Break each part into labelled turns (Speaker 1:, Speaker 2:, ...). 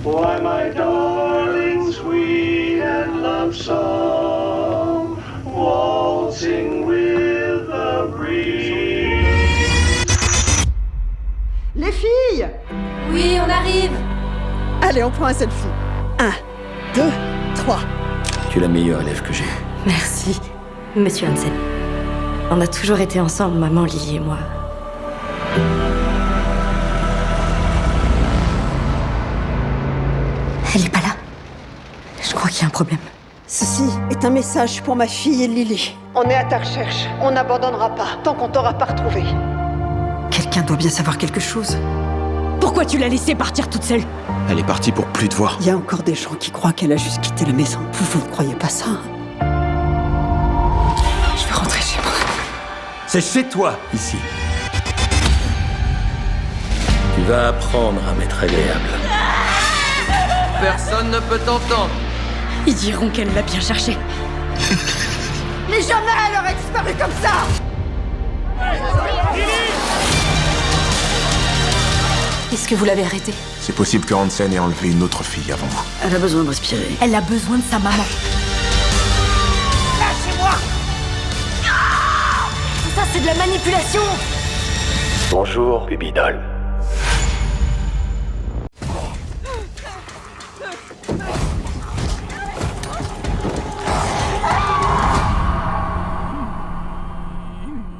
Speaker 1: Why, my darling, sweet and love song, waltzing with the breeze.
Speaker 2: Les filles!
Speaker 3: Oui, on arrive!
Speaker 2: Allez, on prend un selfie. 1, 2, 3.
Speaker 4: Tu es la meilleure élève que j'ai.
Speaker 3: Merci, Monsieur Hansen. On a toujours été ensemble, maman, Lily et moi. Elle est pas là. Je crois qu'il y a un problème.
Speaker 2: Ceci est un message pour ma fille et Lily. On est à ta recherche. On n'abandonnera pas tant qu'on t'aura pas retrouvée.
Speaker 5: Quelqu'un doit bien savoir quelque chose.
Speaker 3: Pourquoi tu l'as laissée partir toute seule?
Speaker 4: Elle est partie pour plus te voir.
Speaker 2: Il y a encore des gens qui croient qu'elle a juste quitté la maison. Vous ne croyez pas ça, hein?
Speaker 5: Je vais rentrer chez moi.
Speaker 4: C'est chez toi, ici. Tu vas apprendre à m'être agréable.
Speaker 6: Personne ne peut t'entendre.
Speaker 3: Ils diront qu'elle l'a bien cherché.
Speaker 2: Mais jamais elle aurait disparu comme ça!
Speaker 3: Est-ce que vous l'avez arrêtée?
Speaker 7: C'est possible que Hansen ait enlevé une autre fille avant vous.
Speaker 5: Elle a besoin de respirer.
Speaker 3: Elle a besoin de sa maman.
Speaker 2: Lâchez-moi!
Speaker 3: Ça, c'est de la manipulation!
Speaker 4: Bonjour, baby doll.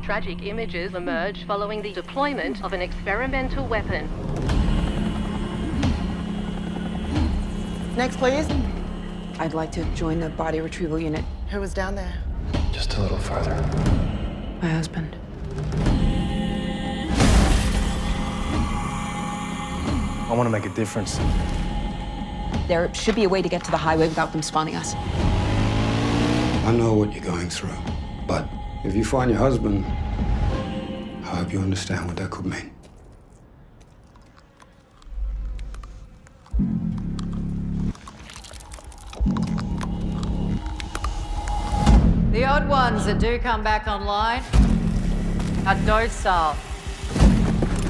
Speaker 8: Tragic images emerge following the deployment of an experimental weapon.
Speaker 9: Next, please. I'd like to join the body retrieval unit. Who was down there?
Speaker 4: Just a little farther.
Speaker 9: My husband.
Speaker 6: I want to make a difference.
Speaker 9: There should be a way to get to the highway without them spawning us.
Speaker 10: I know what you're going through, but if you find your husband, I hope you understand what that could mean.
Speaker 11: The odd ones that do come back online are docile.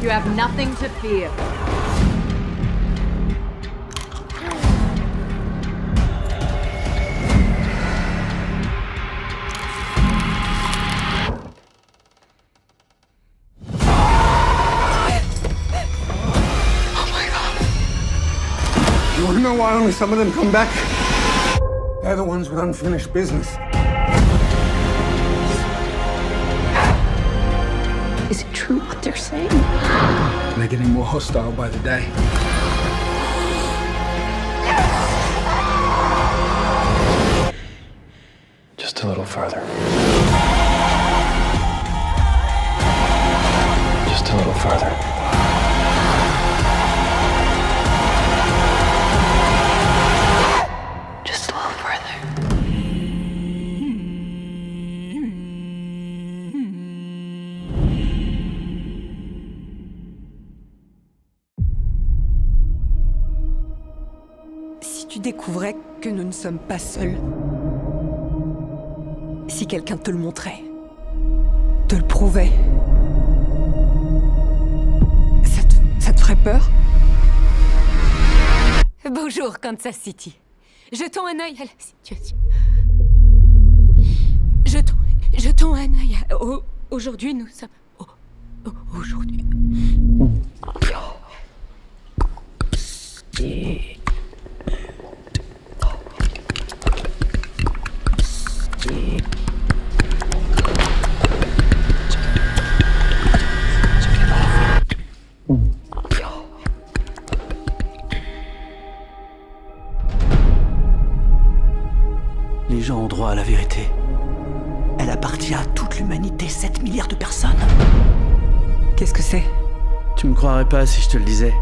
Speaker 11: You have nothing to fear.
Speaker 10: You want to know why only some of them come back? They're the ones with unfinished business.
Speaker 9: Is it true what they're saying?
Speaker 10: They're getting more hostile by the day.
Speaker 4: Just a little farther. Just a little farther.
Speaker 9: Just a little further.
Speaker 5: Si tu découvrais que nous ne sommes pas seuls, si quelqu'un te le montrait, te le prouvait, ça te ferait peur?
Speaker 3: Bonjour, Kansas City. Jetons un œil à la situation. Jetons un œil à... Aujourd'hui, nous sommes... Aujourd'hui...
Speaker 4: Les gens ont droit à la vérité. Elle appartient à toute l'humanité, 7 milliards de personnes.
Speaker 5: Qu'est-ce que c'est?
Speaker 6: Tu me croirais pas si je te le disais.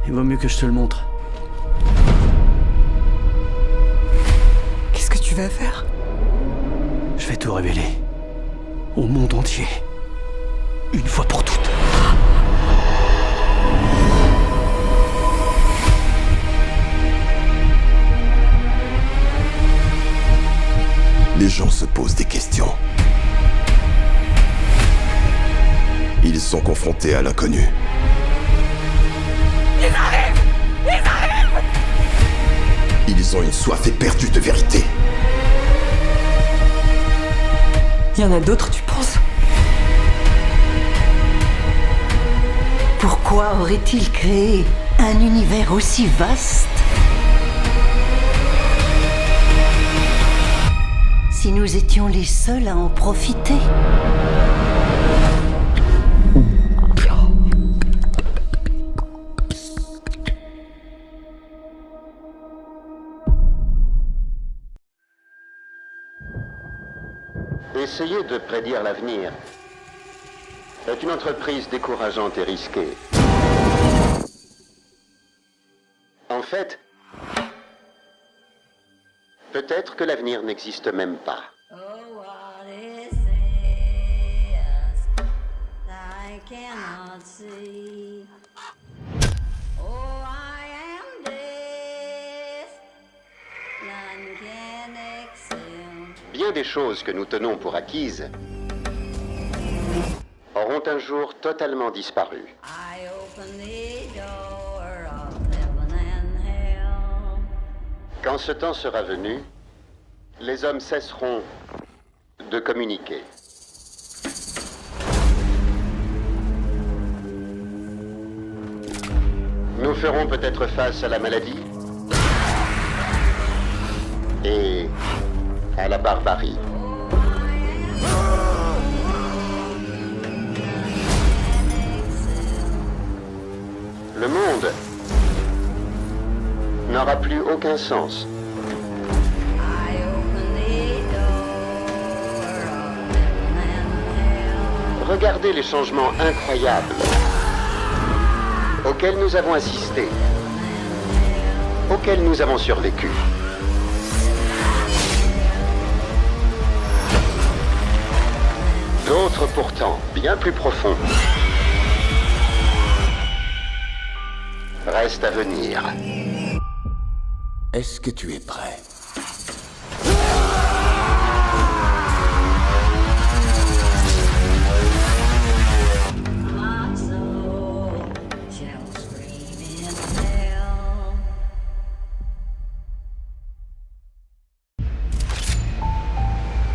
Speaker 6: Il vaut mieux que je te le montre.
Speaker 5: Qu'est-ce que tu vas faire?
Speaker 6: Je vais tout révéler. Au monde entier. Une fois pour toutes.
Speaker 7: Les gens se posent des questions. Ils sont confrontés à l'inconnu.
Speaker 2: Ils arrivent! Ils arrivent!
Speaker 7: Ils ont une soif éperdue de vérité.
Speaker 5: Il y en a d'autres, tu penses?
Speaker 12: Pourquoi aurait-il créé un univers aussi vaste si nous étions les seuls à en profiter?
Speaker 13: Essayer de prédire l'avenir est une entreprise décourageante et risquée. En fait, peut-être que l'avenir n'existe même pas. Bien des choses que nous tenons pour acquises auront un jour totalement disparu. Quand ce temps sera venu, les hommes cesseront de communiquer. Nous ferons peut-être face à la maladie et à la barbarie. Le monde n'aura plus aucun sens. Regardez les changements incroyables auxquels nous avons assisté, auxquels nous avons survécu. D'autres pourtant, bien plus profonds, restent à venir.
Speaker 7: Est-ce que tu es prêt?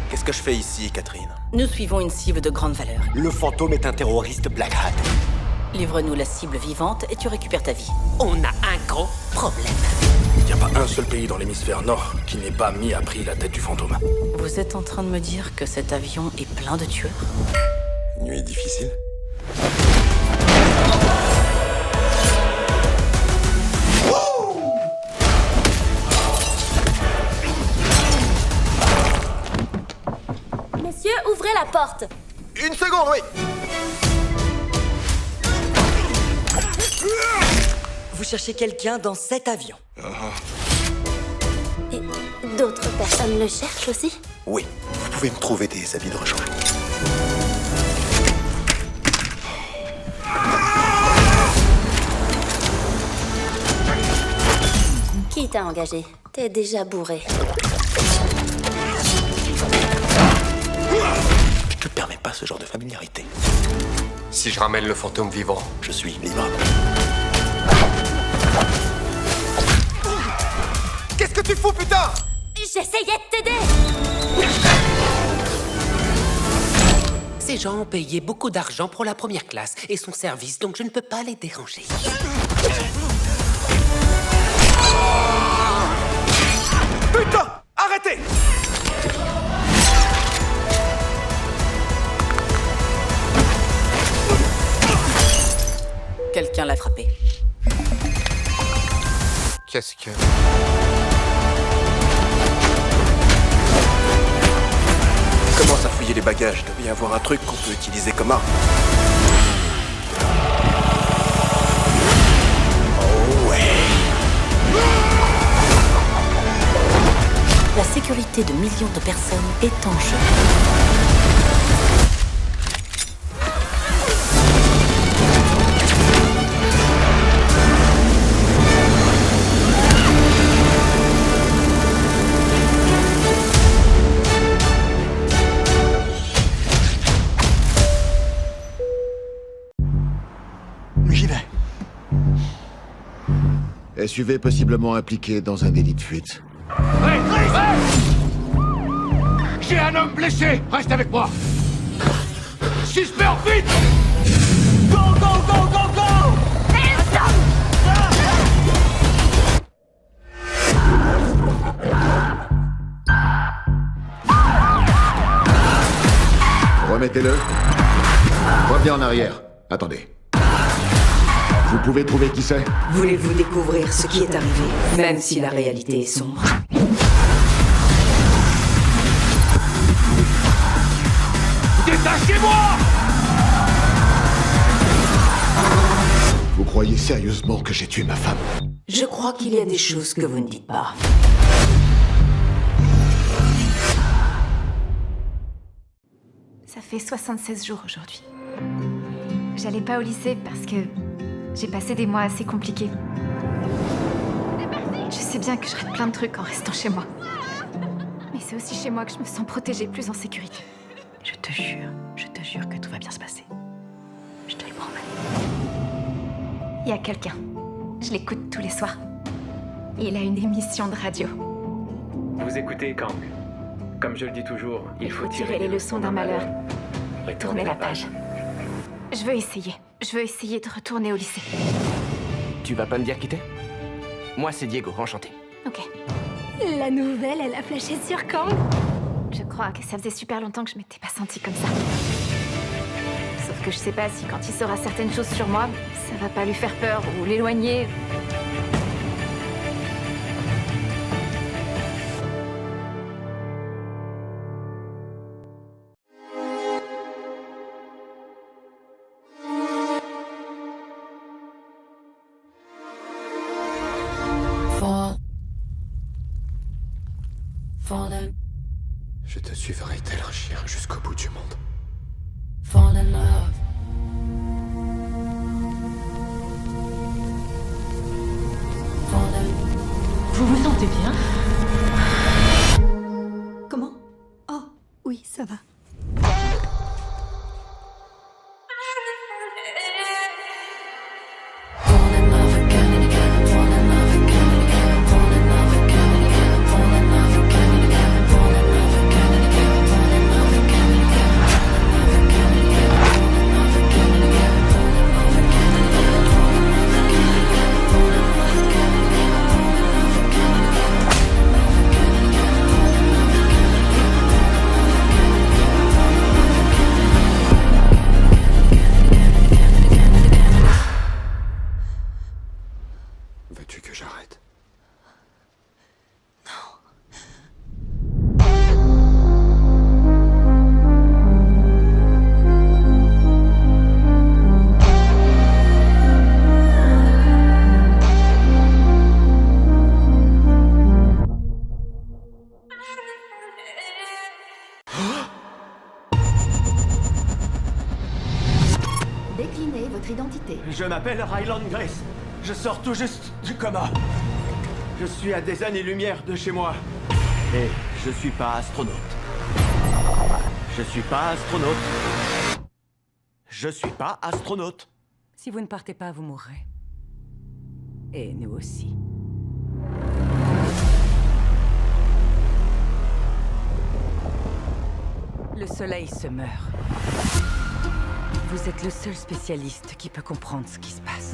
Speaker 14: Qu'est-ce que je fais ici, Catherine?
Speaker 15: Nous suivons une cible de grande valeur.
Speaker 14: Le fantôme est un terroriste Black Hat.
Speaker 15: Livre-nous la cible vivante et tu récupères ta vie. On a un gros problème.
Speaker 16: Il n'y a pas un seul pays dans l'hémisphère nord qui n'ait pas mis à prix la tête du fantôme.
Speaker 15: Vous êtes en train de me dire que cet avion est plein de tueurs?
Speaker 7: Nuit difficile.
Speaker 17: Messieurs, ouvrez la porte.
Speaker 14: Une seconde, oui.
Speaker 15: Vous cherchez quelqu'un dans cet avion?
Speaker 17: Et d'autres personnes le cherchent aussi?
Speaker 14: Oui, vous pouvez me trouver des habits de rechange.
Speaker 17: Qui t'a engagé? T'es déjà bourré.
Speaker 14: Je te permets pas ce genre de familiarité.
Speaker 18: Si je ramène le fantôme vivant,
Speaker 14: je suis libre. Qu'est-ce que tu fous, putain?
Speaker 17: J'essayais de t'aider!
Speaker 15: Ces gens ont payé beaucoup d'argent pour la première classe et son service, donc je ne peux pas les déranger.
Speaker 14: Putain! Arrêtez!
Speaker 15: Quelqu'un l'a frappé.
Speaker 18: Qu'est-ce que...
Speaker 14: Commence à fouiller les bagages. Il doit y avoir un truc qu'on peut utiliser comme arme. Oh ouais.
Speaker 15: La sécurité de millions de personnes est en jeu.
Speaker 14: J'y vais.
Speaker 19: SUV possiblement impliqué dans un délit de fuite.
Speaker 1: J'ai un homme blessé. Reste avec moi. Suspect, vite. Go, go, go, go, go.
Speaker 19: Remettez-le. Reviens en arrière. Attendez. Vous pouvez trouver qui c'est?
Speaker 12: Voulez-vous découvrir ce qui est arrivé, même si la réalité est sombre?
Speaker 1: Détachez-moi!
Speaker 19: Vous croyez sérieusement que j'ai tué ma femme?
Speaker 12: Je crois qu'il y a des choses que vous ne dites pas.
Speaker 20: Ça fait 76 jours aujourd'hui. J'allais pas au lycée parce que j'ai passé des mois assez compliqués. Je sais bien que je rate plein de trucs en restant chez moi. Mais c'est aussi chez moi que je me sens protégée, plus en sécurité.
Speaker 3: Je te jure que tout va bien se passer. Je te le promets.
Speaker 20: Il y a quelqu'un. Je l'écoute tous les soirs. Il a une émission de radio.
Speaker 21: Vous écoutez Kang. Comme je le dis toujours, il faut
Speaker 20: tirer les leçons d'un malheur. Tournez la page. Je veux essayer de retourner au lycée.
Speaker 22: Tu vas pas me dire qui t'es? Moi, c'est Diego, enchanté.
Speaker 20: Ok. La nouvelle, elle a flashé sur Kang. Je crois que ça faisait super longtemps que je m'étais pas sentie comme ça. Sauf que je sais pas si quand il saura certaines choses sur moi, ça va pas lui faire peur ou l'éloigner.
Speaker 7: Je te suivrai tel un chien jusqu'au bout du monde.
Speaker 12: Fall in love.
Speaker 3: Vous vous sentez bien?
Speaker 2: Comment? Oh, oui, ça va.
Speaker 7: Veux-tu que j'arrête?
Speaker 3: Déclinez votre identité.
Speaker 6: Je m'appelle Ryland Grace. Je sors tout juste du coma. Je suis à des années-lumière de chez moi. Et je suis pas astronaute. Je suis pas astronaute. Je suis pas astronaute.
Speaker 5: Si vous ne partez pas, vous mourrez. Et nous aussi. Le soleil se meurt. Vous êtes le seul spécialiste qui peut comprendre ce qui se passe.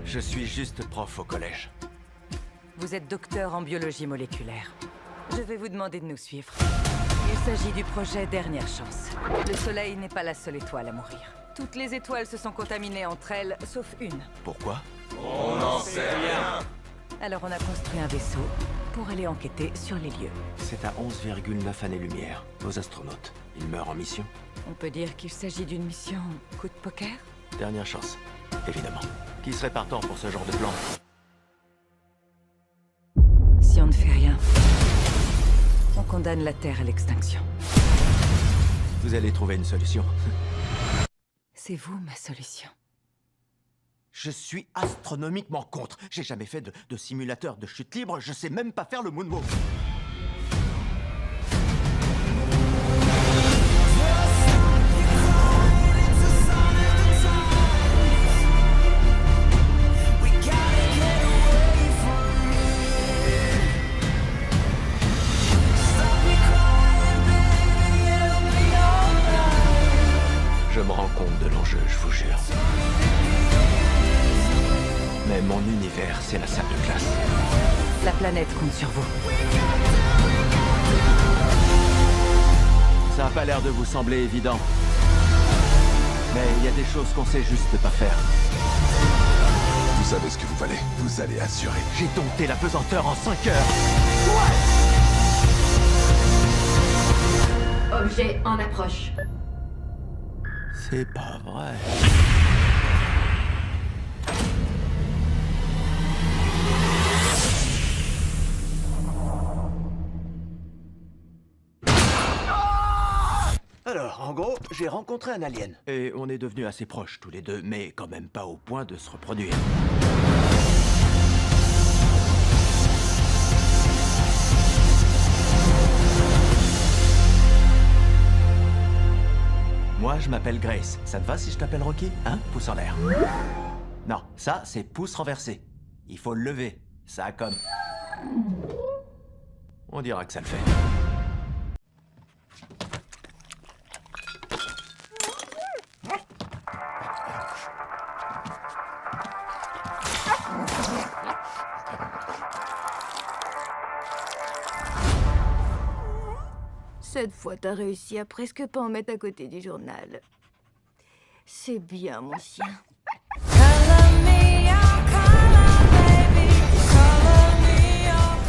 Speaker 6: Je suis juste prof au collège.
Speaker 5: Vous êtes docteur en biologie moléculaire. Je vais vous demander de nous suivre. Il s'agit du projet Dernière Chance. Le Soleil n'est pas la seule étoile à mourir. Toutes les étoiles se sont contaminées entre elles, sauf une.
Speaker 6: Pourquoi?
Speaker 1: On n'en sait rien.
Speaker 5: Alors on a construit un vaisseau pour aller enquêter sur les lieux.
Speaker 6: C'est à 11,9 années-lumière. Vos astronautes, ils meurent en mission?
Speaker 5: On peut dire qu'il s'agit d'une mission coup de poker?
Speaker 6: Dernière chance, évidemment. Qui serait partant pour ce genre de plan?
Speaker 5: Si on ne fait rien, on condamne la Terre à l'extinction.
Speaker 6: Vous allez trouver une solution.
Speaker 5: C'est vous, ma solution.
Speaker 6: Je suis astronomiquement contre. J'ai jamais fait de simulateur de chute libre. Je sais même pas faire le moonwalk. univers, c'est la salle de classe.
Speaker 5: La planète compte sur vous.
Speaker 6: Ça a pas l'air de vous sembler évident. Mais il y a des choses qu'on sait juste pas faire.
Speaker 7: Vous savez ce que vous valez. Vous allez assurer.
Speaker 6: J'ai dompté la pesanteur en 5 heures.
Speaker 3: Objet en approche.
Speaker 6: C'est pas vrai. Alors, en gros, j'ai rencontré un alien. Et on est devenus assez proches tous les deux, mais quand même pas au point de se reproduire. Moi, je m'appelle Grace. Ça te va si je t'appelle Rocky? Hein? Pouce en l'air. Non, ça, c'est pouce renversé. Il faut le lever. Ça a comme... On dira que ça le fait.
Speaker 8: Cette fois, t'as réussi à presque pas en mettre à côté du journal. C'est bien, mon chien.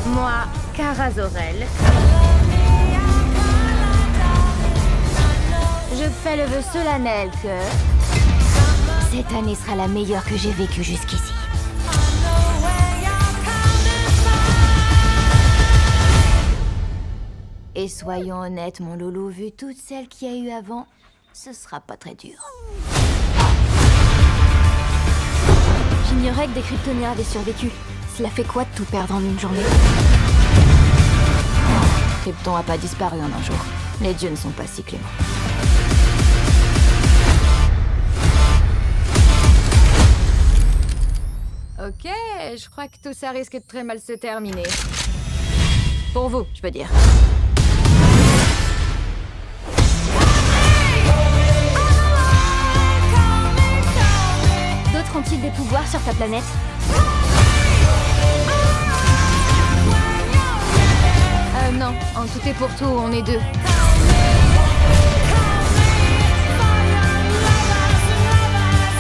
Speaker 20: Moi, Kara Zor-El, je fais le vœu solennel que cette année sera la meilleure que j'ai vécue jusqu'ici. Et soyons honnêtes, mon loulou, vu toutes celles qu'il y a eu avant, ce sera pas très dur. J'ignorais que des kryptoniens avaient survécu. Cela fait quoi de tout perdre en une journée? Krypton a pas disparu en un jour. Les dieux ne sont pas si cléments. Ok, je crois que tout ça risque de très mal se terminer. Pour vous, je veux dire. D'autres ont-ils des pouvoirs sur ta planète? Non, en tout et pour tout, on est deux.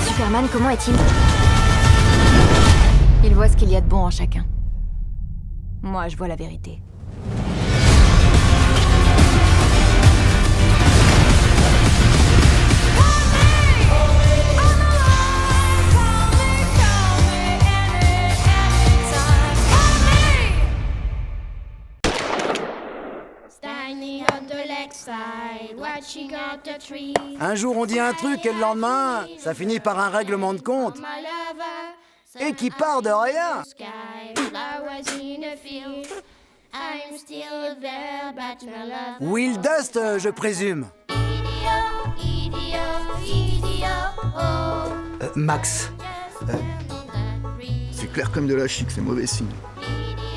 Speaker 20: Superman, comment est-il? Il voit ce qu'il y a de bon en chacun. Moi, je vois la vérité.
Speaker 11: Un jour on dit un truc et le lendemain, ça finit par un règlement de compte. Et qui part de rien. Will Dust, je présume.
Speaker 19: Max. C'est clair comme de la chic, c'est mauvais signe.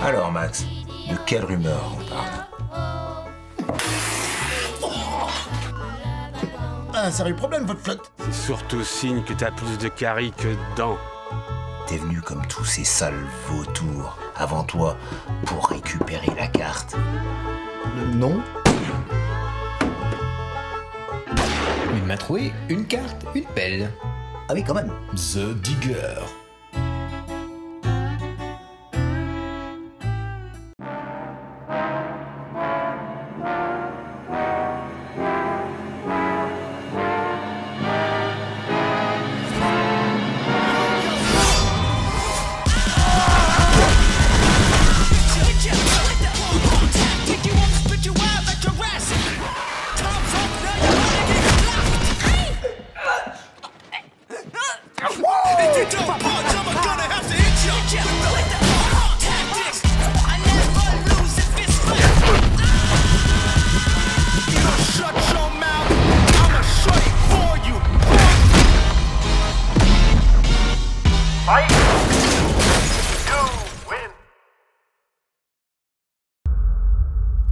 Speaker 23: Alors Max, de quelle rumeur on parle?
Speaker 19: Un sérieux problème, votre flotte.
Speaker 24: C'est surtout signe que t'as plus de caries que de dents.
Speaker 23: T'es venu comme tous ces sales vautours avant toi pour récupérer la carte.
Speaker 19: Non.
Speaker 25: Il m'a trouvé une carte, une pelle.
Speaker 19: Ah oui, quand même.
Speaker 25: The Digger.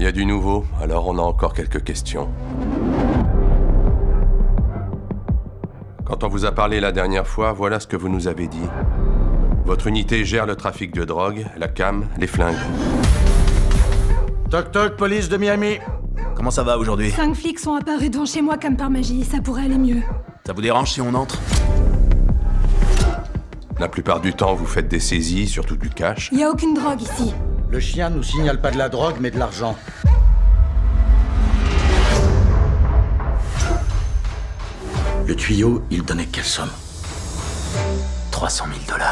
Speaker 18: Il y a du nouveau, alors on a encore quelques questions. Quand on vous a parlé la dernière fois, voilà ce que vous nous avez dit. Votre unité gère le trafic de drogue, la cam, les flingues.
Speaker 11: Toc toc, police de Miami. Comment ça va aujourd'hui?
Speaker 4: 5 flics sont apparus devant chez moi comme par magie, ça pourrait aller mieux.
Speaker 11: Ça vous dérange si on entre?
Speaker 18: La plupart du temps, vous faites des saisies, surtout du cash.
Speaker 4: Y a aucune drogue ici.
Speaker 11: Le chien nous signale pas de la drogue, mais de l'argent. Le tuyau, il donnait quelle somme? 300 000 $.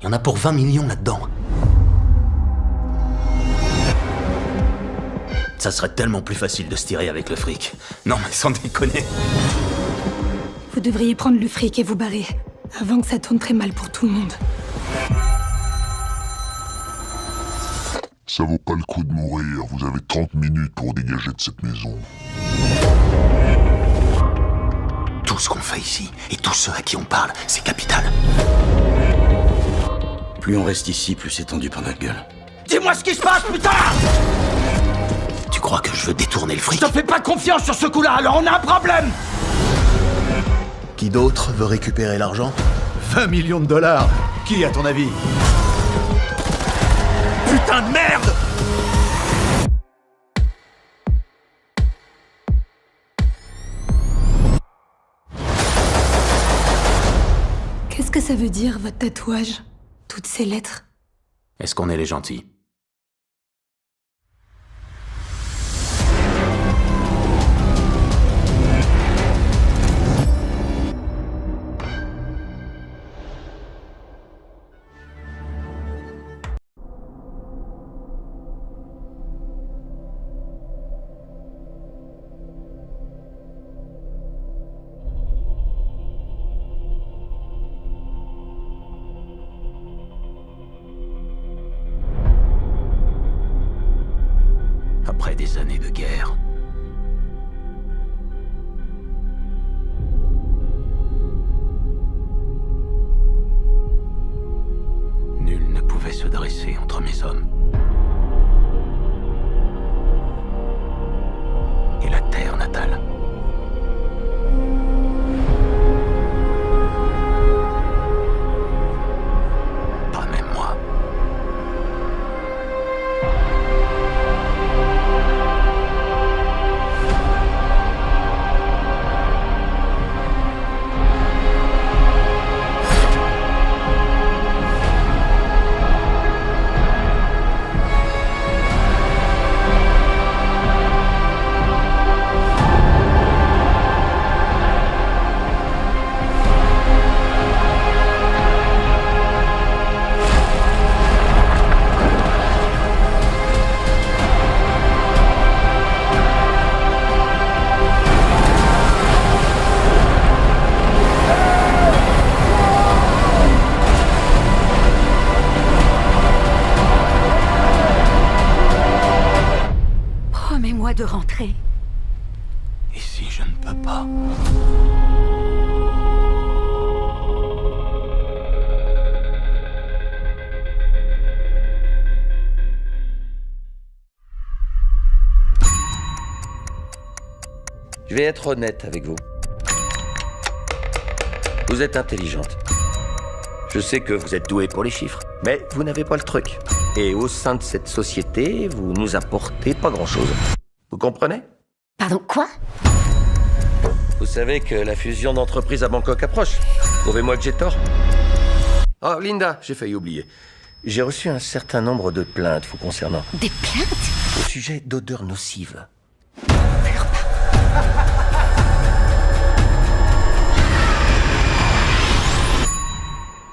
Speaker 11: Il y en a pour 20 millions là-dedans. Ça serait tellement plus facile de se tirer avec le fric. Non mais sans déconner.
Speaker 4: Vous devriez prendre le fric et vous barrer, avant que ça tourne très mal pour tout le monde.
Speaker 19: Ça vaut pas le coup de mourir, vous avez 30 minutes pour dégager de cette maison.
Speaker 11: Tout ce qu'on fait ici, et tous ceux à qui on parle, c'est capital. Plus on reste ici, plus c'est tendu par notre gueule. Dis-moi ce qui se passe, putain! Tu crois que je veux détourner le fric? Je te fais pas confiance sur ce coup-là, alors on a un problème! Qui d'autre veut récupérer l'argent? 20 millions de $. Qui, à ton avis? Putain de merde!
Speaker 4: Qu'est-ce que ça veut dire, votre tatouage? Toutes ces lettres?
Speaker 11: Est-ce qu'on est les gentils? Après des années de guerre, nul ne pouvait se dresser entre mes hommes et la terre natale. Pas même moi.
Speaker 8: Promets-moi de rentrer.
Speaker 11: Et si je ne peux pas?
Speaker 9: Je vais être honnête avec vous. Vous êtes intelligente. Je sais que vous êtes douée pour les chiffres, mais vous n'avez pas le truc. Et au sein de cette société, vous nous apportez pas grand-chose. Vous comprenez?
Speaker 17: Pardon, quoi?
Speaker 9: Vous savez que la fusion d'entreprises à Bangkok approche. Prouvez-moi que j'ai tort. Oh, Linda, j'ai failli oublier. J'ai reçu un certain nombre de plaintes vous concernant.
Speaker 17: Des plaintes?
Speaker 9: Au sujet d'odeurs nocives.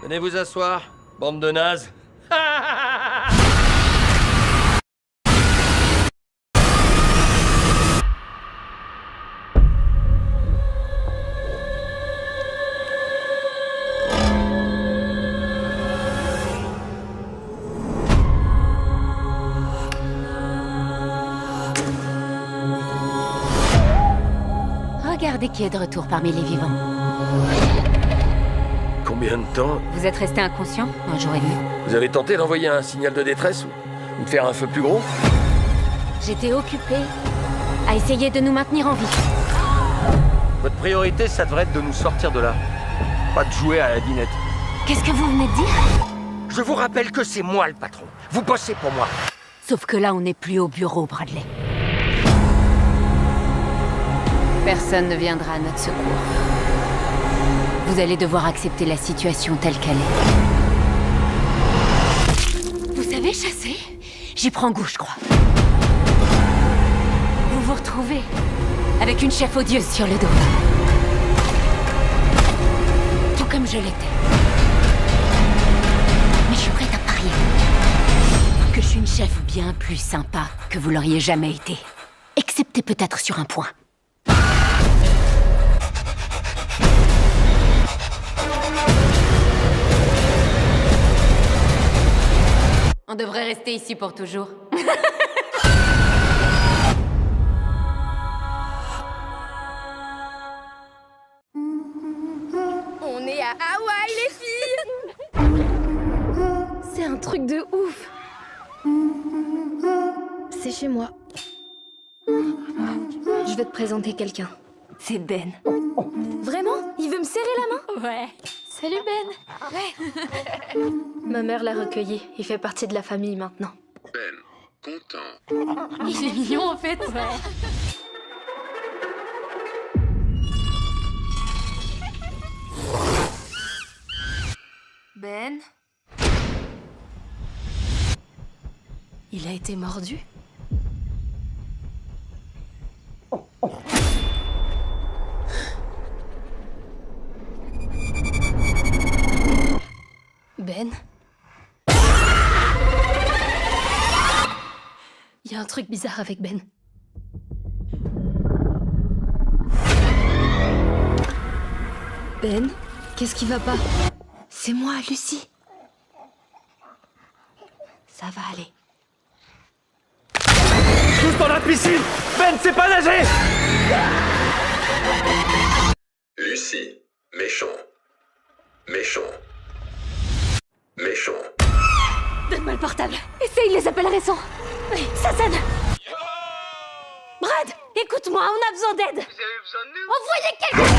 Speaker 9: Venez vous asseoir, bande de nazes.
Speaker 17: Regardez qui est de retour parmi les vivants.
Speaker 9: Combien de temps?
Speaker 17: Vous êtes resté inconscient un jour et demi.
Speaker 9: Vous avez tenté d'envoyer un signal de détresse ou de faire un feu plus gros?
Speaker 17: J'étais occupée à essayer de nous maintenir en vie.
Speaker 9: Votre priorité, ça devrait être de nous sortir de là. Pas de jouer à la dinette.
Speaker 17: Qu'est-ce que vous venez de dire?
Speaker 9: Je vous rappelle que c'est moi le patron. Vous bossez pour moi.
Speaker 17: Sauf que là, on n'est plus au bureau, Bradley. Personne ne viendra à notre secours. Vous allez devoir accepter la situation telle qu'elle est. Vous savez chasser? J'y prends goût, je crois. Vous vous retrouvez avec une chef odieuse sur le dos. Tout comme je l'étais. Mais je suis prête à parier que je suis une chef bien plus sympa que vous l'auriez jamais été. Excepté peut-être sur un point. On devrait rester ici pour toujours.
Speaker 20: On est à Hawaï, les filles. C'est un truc de ouf. C'est chez moi. Je vais te présenter quelqu'un.
Speaker 17: C'est Ben.
Speaker 20: Vraiment? Il veut me serrer la main?
Speaker 17: Ouais.
Speaker 20: Salut Ben. Ouais. Ma mère l'a recueilli. Il fait partie de la famille maintenant.
Speaker 19: Ben, content.
Speaker 20: Il est mignon en fait.
Speaker 17: Ouais.
Speaker 20: Ben? Il a été mordu? Ben? Il y a un truc bizarre avec Ben. Ben? Qu'est-ce qui va pas? C'est moi, Lucie. Ça va aller.
Speaker 6: Tous dans la piscine! Ben, c'est pas nager!
Speaker 7: Lucie, méchant. Méchant. Méchant.
Speaker 20: Donne-moi le portable. Essaye les appels récents. Oui, ça sonne. Brad, écoute-moi, on a besoin d'aide. Vous avez besoin de nous? Envoyez quelqu'un!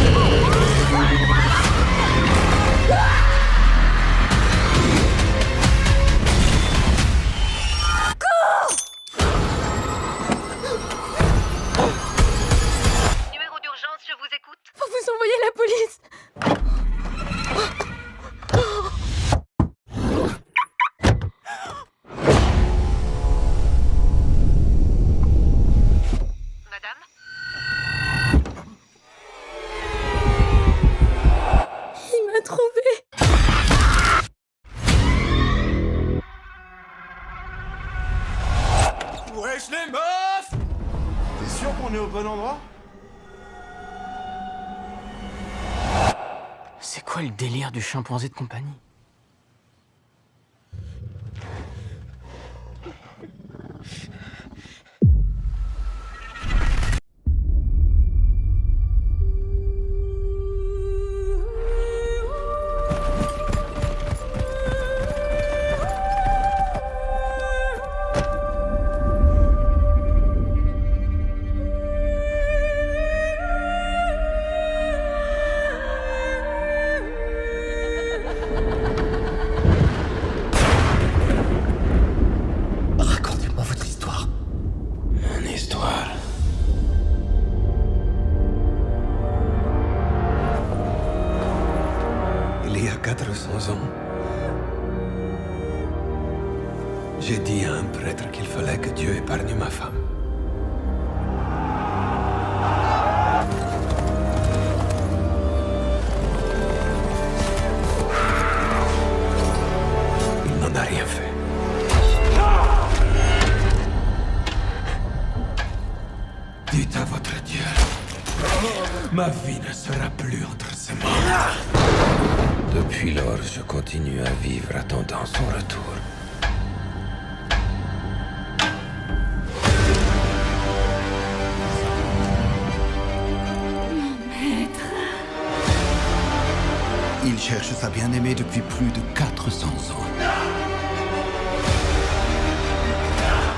Speaker 5: Numéro d'urgence, je vous écoute.
Speaker 20: Faut vous envoyer la police. Il m'a trouvé.
Speaker 6: Wesh les meufs! T'es sûr qu'on est au bon endroit?
Speaker 22: C'est quoi le délire du chimpanzé de compagnie?
Speaker 11: Racontez-moi votre histoire.
Speaker 23: Une histoire. Il y a 400 ans, j'ai dit à un prêtre qu'il fallait que Dieu épargne ma femme. Il n'en a rien fait. Dites à votre Dieu, ma vie ne sera plus entre ses mains. Depuis lors, je continue à vivre attendant son retour.
Speaker 11: Il cherche sa bien-aimée depuis plus de 400 ans.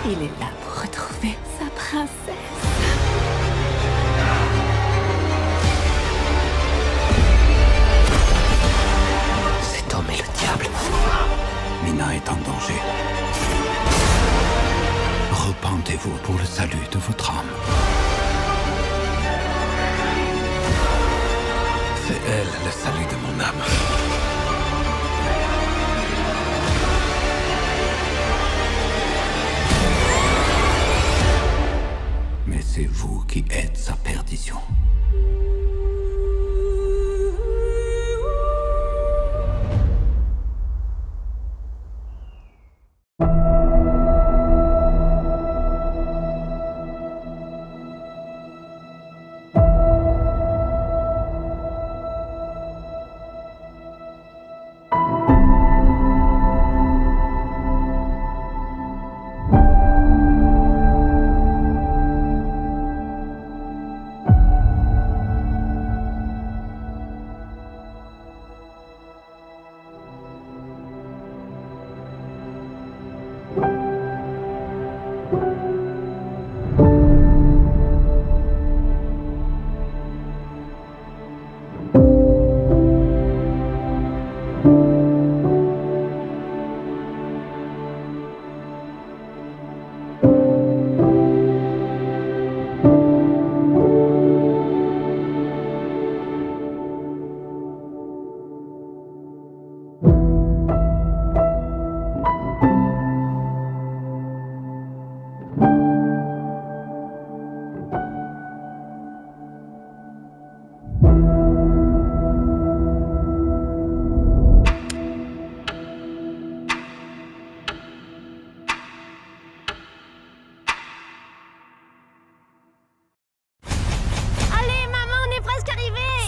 Speaker 17: Il est là pour retrouver sa princesse.
Speaker 11: Cet homme est le
Speaker 25: Lina est en danger. Repentez-vous pour le salut de votre âme. C'est elle le salut de mon âme. Mais c'est vous qui êtes sa perdition.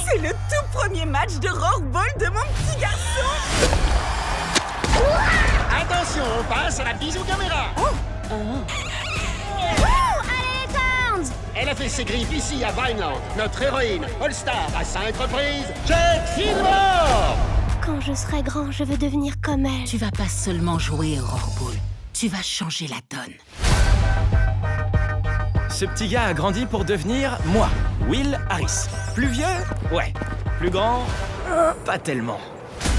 Speaker 10: C'est le tout premier match de rollball de mon petit garçon.
Speaker 1: Attention, on passe à la bisou caméra.
Speaker 20: Allez les Thorns!
Speaker 1: Elle a fait ses griffes ici à Vineland. Notre héroïne, All-Star à 5 reprises, Jake Gyllenhaal.
Speaker 20: Quand je serai grand, je veux devenir comme elle.
Speaker 17: Tu vas pas seulement jouer au rollball, tu vas changer la donne.
Speaker 13: Ce petit gars a grandi pour devenir moi, Will Harris. Plus vieux? Ouais. Plus grand? Pas tellement.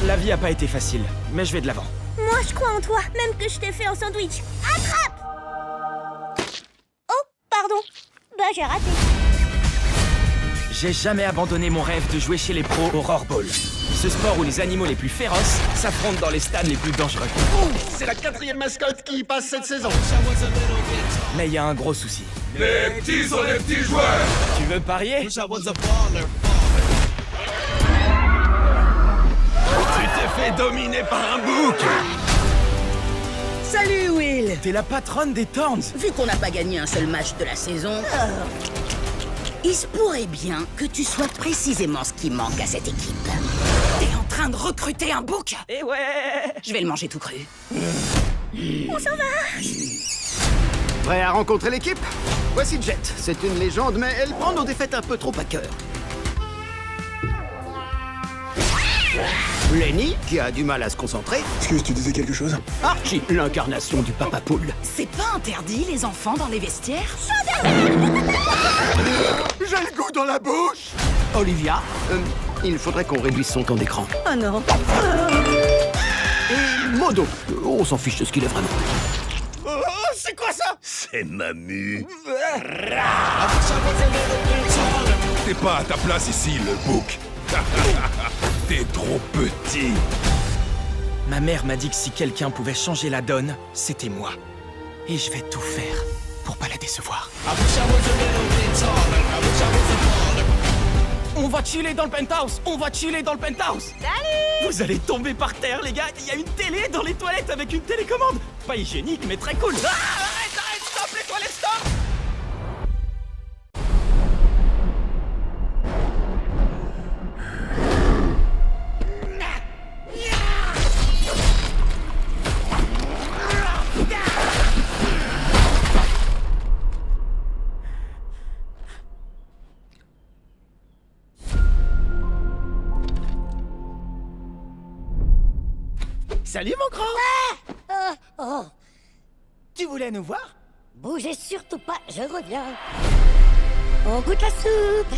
Speaker 13: La vie a pas été facile, mais je vais de l'avant.
Speaker 20: Moi, je crois en toi, même que je t'ai fait un sandwich. Attrape! Oh, pardon. Bah, j'ai raté.
Speaker 13: J'ai jamais abandonné mon rêve de jouer chez les pros au rollball. Ce sport où les animaux les plus féroces s'affrontent dans les stades les plus dangereux.
Speaker 1: C'est la 4e mascotte qui y passe cette saison.
Speaker 13: Mais il y a un gros souci.
Speaker 23: Les petits sont les petits joueurs.
Speaker 13: Tu veux parier?
Speaker 23: Tu t'es fait dominer par un bouc.
Speaker 10: Salut Will.
Speaker 13: T'es la patronne des Thorns.
Speaker 10: Vu qu'on n'a pas gagné un seul match de la saison, il se pourrait bien que tu sois précisément ce qui manque à cette équipe. T'es en train de recruter un bouc?
Speaker 13: Eh ouais.
Speaker 10: Je vais le manger tout cru.
Speaker 20: On s'en va.
Speaker 6: Prêt à rencontrer l'équipe? Voici Jet. C'est une légende, mais elle prend nos défaites un peu trop à cœur. Lenny, qui a du mal à se concentrer.
Speaker 7: Excuse, tu disais quelque chose?
Speaker 6: Archie, l'incarnation du papa poule.
Speaker 10: C'est pas interdit, les enfants dans les vestiaires?
Speaker 7: J'ai le goût dans la bouche.
Speaker 6: Olivia, il faudrait qu'on réduise son temps d'écran.
Speaker 10: Oh non.
Speaker 6: Et Modo, on s'en fiche de ce qu'il est vraiment.
Speaker 1: Oh, c'est quoi ça?
Speaker 23: C'est Mamie. T'es pas à ta place ici, le bouc. T'es trop petit.
Speaker 13: Ma mère m'a dit que si quelqu'un pouvait changer la donne, c'était moi. Et je vais tout faire pour pas la décevoir. On va chiller dans le penthouse. On va chiller dans le penthouse.
Speaker 20: Salut!
Speaker 13: Vous allez tomber par terre, les gars. Il y a une télé dans les toilettes avec une télécommande. Pas hygiénique, mais très cool. Ah, arrête, stop, les toilettes, stop! Salut, mon grand! Tu voulais nous voir?
Speaker 14: Bougez surtout pas, je reviens. On goûte la soupe,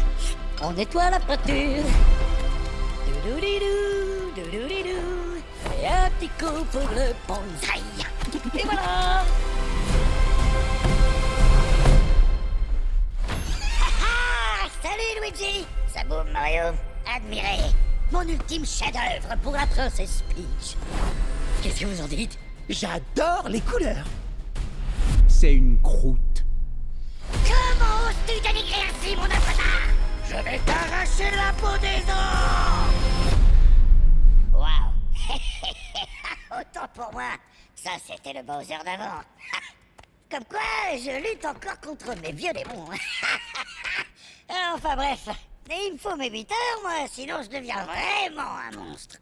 Speaker 14: on nettoie la peinture. Doudoudidou, doudoudidou. Et un petit coup pour le bonsaï. Et voilà. Salut Luigi. Ça boum Mario. Admirez. Mon ultime chef-d'œuvre pour la Princess Peach. Qu'est-ce que vous en dites?
Speaker 11: J'adore les couleurs. C'est une croûte.
Speaker 14: Comment oses-tu dénigrer ainsi mon avatar? Je vais t'arracher la peau des os. Waouh. Autant pour moi, ça c'était le Bowser d'avant. Comme quoi, je lutte encore contre mes vieux démons. Enfin bref, il me faut mes 8 heures, moi, sinon je deviens vraiment un monstre.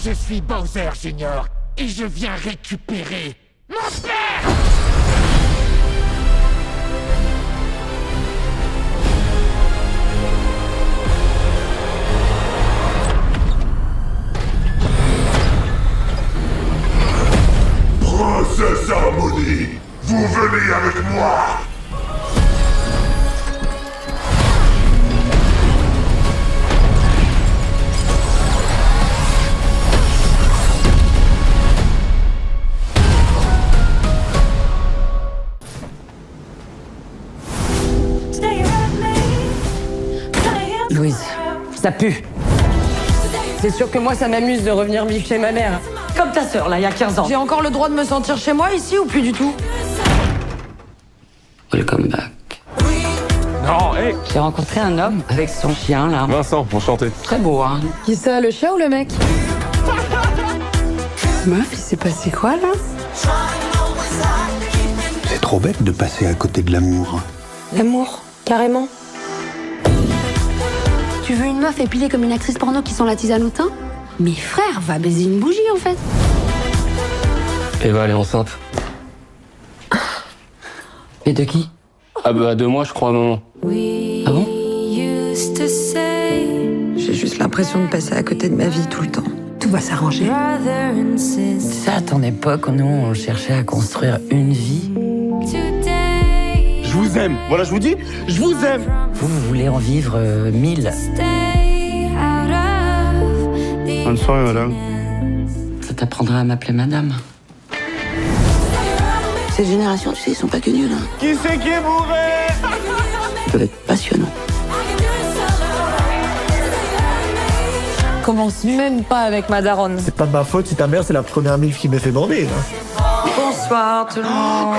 Speaker 1: Je suis Bowser Junior et je viens récupérer mon père.
Speaker 19: Princesse Harmonie, vous venez avec moi.
Speaker 2: Louise, ça pue. C'est sûr que moi, ça m'amuse de revenir vivre chez ma mère. Comme ta sœur, là, il y a 15 ans. J'ai encore le droit de me sentir chez moi ici ou plus du tout? Welcome back.
Speaker 24: Non, hé
Speaker 2: J'ai rencontré un homme avec son chien, là.
Speaker 24: Vincent, enchanté.
Speaker 2: Très beau, hein. Qui ça, le chien ou le mec? Meuf, il s'est passé quoi, là?
Speaker 25: C'est trop bête de passer à côté de l'amour.
Speaker 2: L'amour, carrément.
Speaker 17: Tu veux une meuf épilée comme une actrice porno qui sent la tisane au thym? Mais frère, va baiser une bougie en fait.
Speaker 13: Eva, elle est enceinte.
Speaker 2: Et de qui?
Speaker 13: Ah bah, de moi, je crois, maman.
Speaker 2: Ah bon? J'ai juste l'impression de passer à côté de ma vie tout le temps. Tout va s'arranger. Ça, à ton époque, nous, on cherchait à construire une vie.
Speaker 6: Je vous aime. Voilà, je vous dis, je vous aime.
Speaker 2: Vous voulez en vivre 1000.
Speaker 6: Bonne soirée, madame.
Speaker 2: Ça t'apprendra à m'appeler madame.
Speaker 10: Cette génération, tu sais, ils sont pas que nuls, hein.
Speaker 6: Qui c'est qui est bourré?
Speaker 10: Ça peut être passionnant.
Speaker 2: Commence même pas avec ma daronne.
Speaker 12: C'est pas de ma faute si ta mère c'est la première milf qui me fait bander. Hein.
Speaker 2: Bonsoir tout le monde.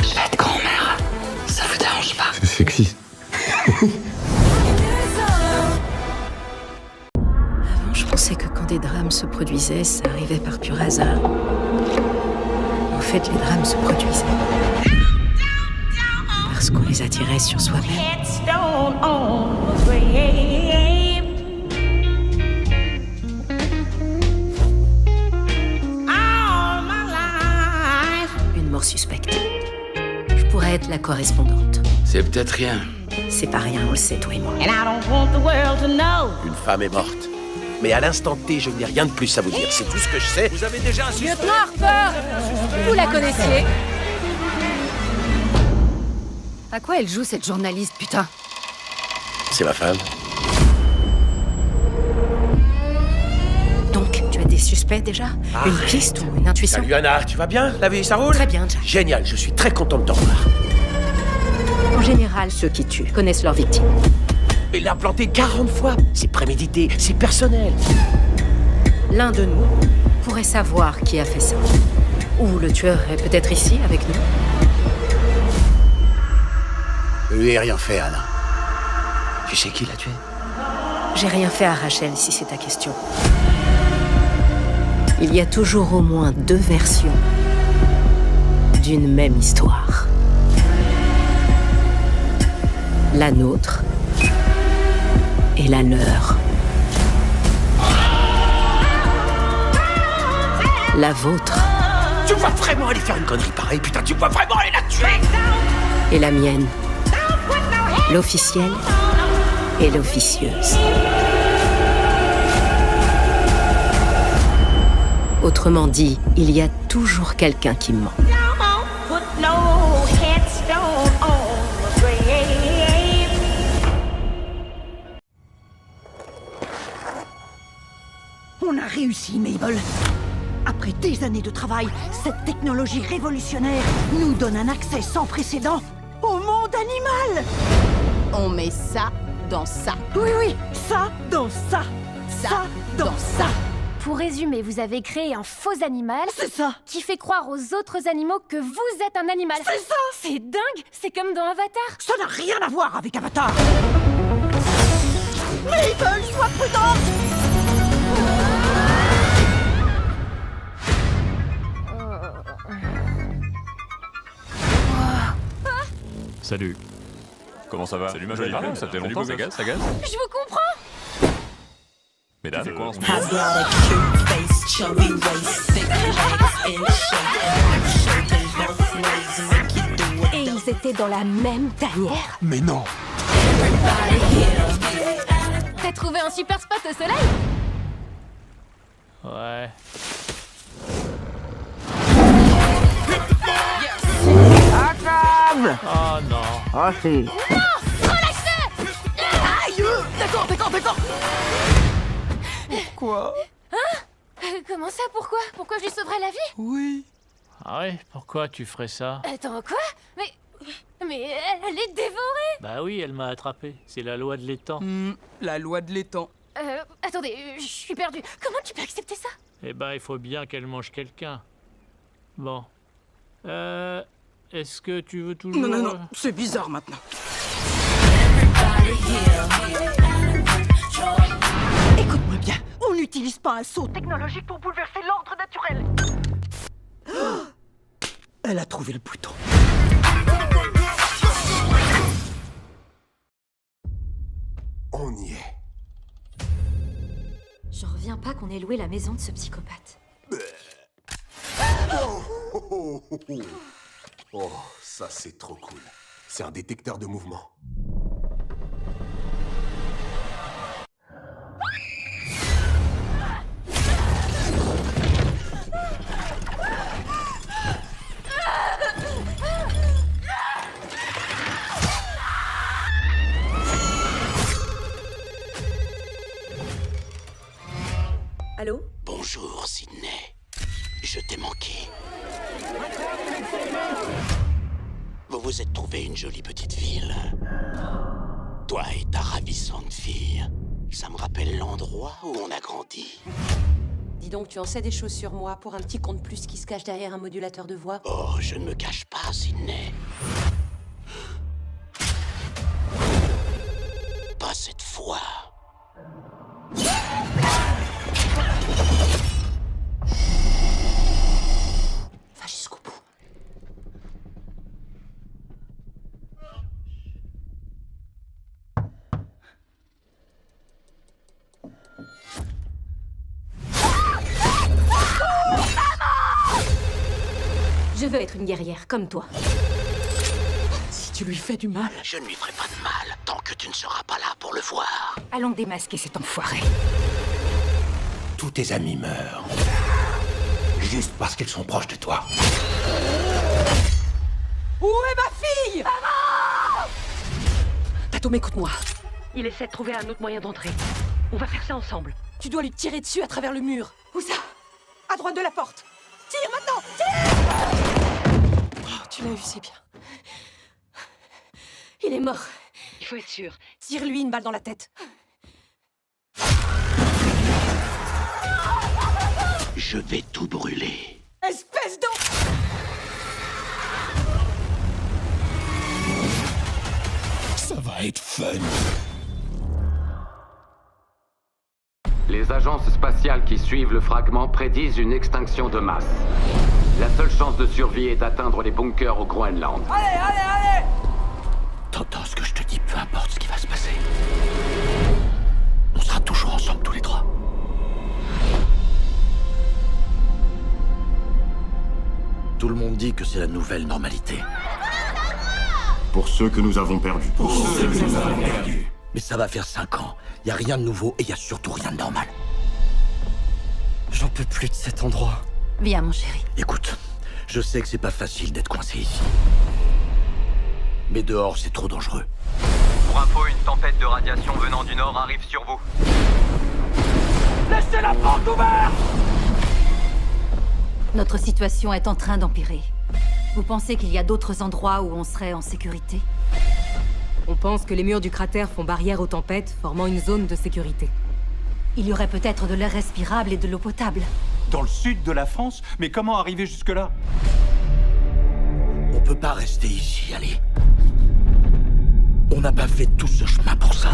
Speaker 2: Je vais être grand-mère. Ça vous dérange pas?
Speaker 24: C'est sexy.
Speaker 3: Avant, je pensais que quand des drames se produisaient, ça arrivait par pur hasard. En fait, les drames se produisaient parce qu'on les attirait sur soi-même. Une mort suspecte. Je pourrais être la correspondante.
Speaker 11: C'est peut-être rien.
Speaker 3: C'est pas rien, on le sait, toi et moi.
Speaker 11: Une femme est morte. Mais à l'instant T, je n'ai rien de plus à vous dire. C'est tout ce que je sais. Vous avez déjà un suspect.
Speaker 17: Lieutenant Harper, vous la connaissiez? À quoi elle joue cette journaliste, putain?
Speaker 11: C'est ma femme.
Speaker 3: Donc, tu as des suspects déjà? Une piste ou une intuition?
Speaker 11: Salut Anna, tu vas bien? La vie, ça roule?
Speaker 3: Très bien, Jack.
Speaker 11: Génial, je suis très content de t'en voir.
Speaker 3: En général, ceux qui tuent connaissent leurs victimes.
Speaker 11: Il l'a planté 40 fois. C'est prémédité, c'est personnel.
Speaker 3: L'un de nous pourrait savoir qui a fait ça. Ou le tueur est peut-être ici, avec nous.
Speaker 11: Je lui ai rien fait, Anna. Tu sais qui l'a tué?
Speaker 3: J'ai rien fait à Rachel, si c'est ta question. Il y a toujours au moins 2 versions d'une même histoire. La nôtre et la leur. La vôtre.
Speaker 11: Tu vas vraiment aller faire une connerie pareille, putain, tu vas vraiment aller la tuer!
Speaker 3: Et la mienne. L'officielle et l'officieuse. Autrement dit, il y a toujours quelqu'un qui ment.
Speaker 10: On a réussi, Mabel. Après des années de travail, cette technologie révolutionnaire nous donne un accès sans précédent au monde animal.
Speaker 4: On met ça dans ça.
Speaker 10: Oui, ça dans ça. Ça dans ça.
Speaker 20: Pour résumer, vous avez créé un faux animal.
Speaker 10: C'est ça.
Speaker 20: Qui fait croire aux autres animaux que vous êtes un animal.
Speaker 10: C'est ça.
Speaker 20: C'est dingue. C'est comme dans Avatar.
Speaker 10: Ça n'a rien à voir avec Avatar. Mabel, sois prudente.
Speaker 24: Salut. Comment ça va? Salut ma jolie femme, ça fait longtemps, ça gaze, ça gaze?
Speaker 20: Je vous comprends.
Speaker 24: Mesdames, c'est quoi en ce moment?
Speaker 20: Et ils étaient dans la même tanière.
Speaker 24: Mais non!
Speaker 20: T'as trouvé un super spot au soleil?
Speaker 15: Ouais.
Speaker 10: À table.
Speaker 15: Oh non.
Speaker 10: Ah si.
Speaker 20: Non! Relâche-le!
Speaker 10: Aïe! D'accord.
Speaker 15: Quoi?
Speaker 20: Hein? Comment ça? Pourquoi? Pourquoi je lui sauverais la vie?
Speaker 15: Oui. Ah ouais? Pourquoi tu ferais ça?
Speaker 20: Attends, quoi? Mais elle est dévorée!
Speaker 15: Bah oui, elle m'a attrapé. C'est la loi de l'étang.
Speaker 4: La loi de l'étang.
Speaker 20: Attendez, je suis perdue. Comment tu peux accepter ça?
Speaker 15: Eh ben, il faut bien qu'elle mange quelqu'un. Bon. Est-ce que tu veux toujours...
Speaker 4: Non, c'est bizarre maintenant.
Speaker 10: Écoute-moi bien, on n'utilise pas un saut technologique pour bouleverser l'ordre naturel. Elle a trouvé le bouton.
Speaker 7: On y est.
Speaker 17: J'en reviens pas qu'on ait loué la maison de ce psychopathe.
Speaker 7: Oh, ça c'est trop cool. C'est un détecteur de mouvement.
Speaker 17: Allô?
Speaker 11: Bonjour, Sydney. Je t'ai manqué. Vous vous êtes trouvé une jolie petite ville. Toi et ta ravissante fille. Ça me rappelle l'endroit où on a grandi.
Speaker 17: Dis donc, tu en sais des choses sur moi pour un petit con de plus qui se cache derrière un modulateur de voix?
Speaker 11: Oh, je ne me cache pas, Sydney. Pas cette fois.
Speaker 17: Va jusqu'au bout. Je veux être une guerrière comme toi.
Speaker 10: Si tu lui fais du mal...
Speaker 11: Je ne lui ferai pas de mal tant que tu ne seras pas là pour le voir.
Speaker 5: Allons démasquer cet enfoiré.
Speaker 11: Tous tes amis meurent. Juste parce qu'ils sont proches de toi.
Speaker 10: Où est ma fille?
Speaker 2: Tatum, écoute-moi.
Speaker 17: Il essaie de trouver un autre moyen d'entrer. On va faire ça ensemble.
Speaker 2: Tu dois lui tirer dessus à travers le mur.
Speaker 10: Où ça? À droite de la porte. Tire maintenant! Tire!
Speaker 2: Oh, tu l'as eu, c'est bien.
Speaker 17: Il est mort. Il faut être sûr.
Speaker 2: Tire-lui une balle dans la tête.
Speaker 11: Je vais tout brûler.
Speaker 10: Espèce d'en...
Speaker 11: Ça va être fun.
Speaker 16: Les agences spatiales qui suivent le fragment prédisent une extinction de masse. La seule chance de survie est d'atteindre les bunkers au Groenland.
Speaker 10: Allez!
Speaker 11: T'entends ce que je te dis, peu importe ce qui va se passer. On sera toujours ensemble tous les trois. Tout le monde dit que c'est la nouvelle normalité.
Speaker 7: Pour ceux que nous avons perdus.
Speaker 11: Mais ça va faire 5 ans. Y a rien de nouveau et y a surtout rien de normal.
Speaker 8: J'en peux plus de cet endroit.
Speaker 17: Viens, mon chéri.
Speaker 11: Écoute, je sais que c'est pas facile d'être coincé ici. Mais dehors, c'est trop dangereux.
Speaker 9: Pour info, une tempête de radiation venant du nord arrive sur vous.
Speaker 1: Laissez la porte ouverte!
Speaker 17: Notre situation est en train d'empirer. Vous pensez qu'il y a d'autres endroits où on serait en sécurité?
Speaker 18: On pense que les murs du cratère font barrière aux tempêtes, formant une zone de sécurité.
Speaker 17: Il y aurait peut-être de l'air respirable et de l'eau potable.
Speaker 21: Dans le sud de la France? Mais comment arriver jusque-là?
Speaker 11: On peut pas rester ici, allez. On n'a pas fait tout ce chemin pour ça.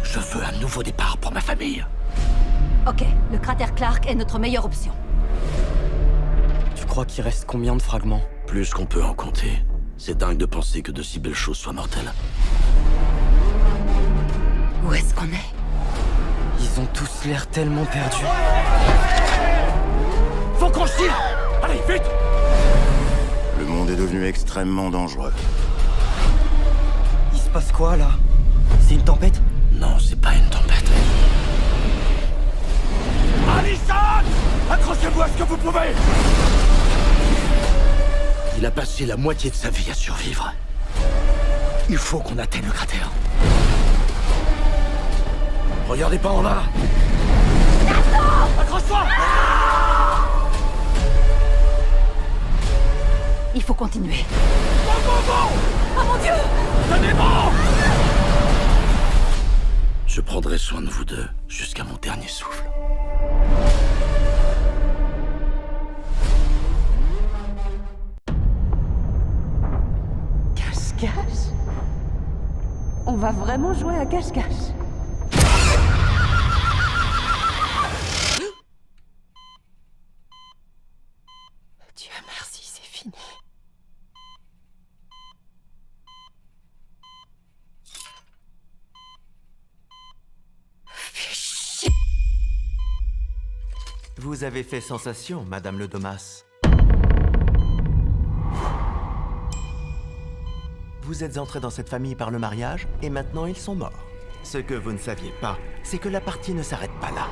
Speaker 11: Je veux un nouveau départ pour ma famille.
Speaker 17: Ok, le cratère Clark est notre meilleure option.
Speaker 8: Tu crois qu'il reste combien de fragments?
Speaker 11: Plus qu'on peut en compter. C'est dingue de penser que de si belles choses soient mortelles.
Speaker 17: Où est-ce qu'on est?
Speaker 8: Ils ont tous l'air tellement perdus.
Speaker 11: Faut qu'on se tire! Allez, vite!
Speaker 7: Le monde est devenu extrêmement dangereux.
Speaker 8: Il se passe quoi, là? C'est une tempête?
Speaker 11: Non, c'est pas une tempête.
Speaker 1: Allison! Accrochez-vous à ce que vous pouvez!
Speaker 11: Il a passé la moitié de sa vie à survivre. Il faut qu'on atteigne le cratère. Regardez pas en bas!
Speaker 1: Accroche-toi!
Speaker 17: Il faut continuer.
Speaker 1: Oh mon Dieu! Tenez bon!
Speaker 11: Je prendrai soin de vous deux jusqu'à mon dernier souffle.
Speaker 5: Cache-cache? On va vraiment jouer à cache-cache?
Speaker 17: Dieu merci, c'est fini.
Speaker 6: Vous avez fait sensation, Madame Le Domas. Vous êtes entrée dans cette famille par le mariage, et maintenant ils sont morts. Ce que vous ne saviez pas, c'est que la partie ne s'arrête pas là.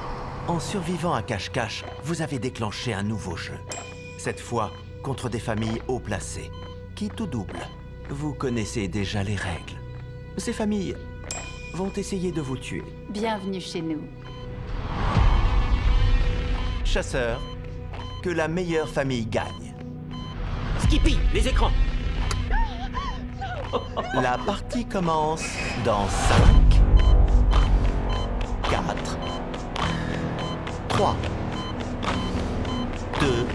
Speaker 6: En survivant à cache-cache, vous avez déclenché un nouveau jeu. Cette fois, contre des familles haut placées, qui tout double. Vous connaissez déjà les règles. Ces familles vont essayer de vous tuer.
Speaker 17: Bienvenue chez nous.
Speaker 6: Chasseurs, que la meilleure famille gagne.
Speaker 11: Skippy, les écrans!
Speaker 6: La partie commence dans 5, 4, 3, 2,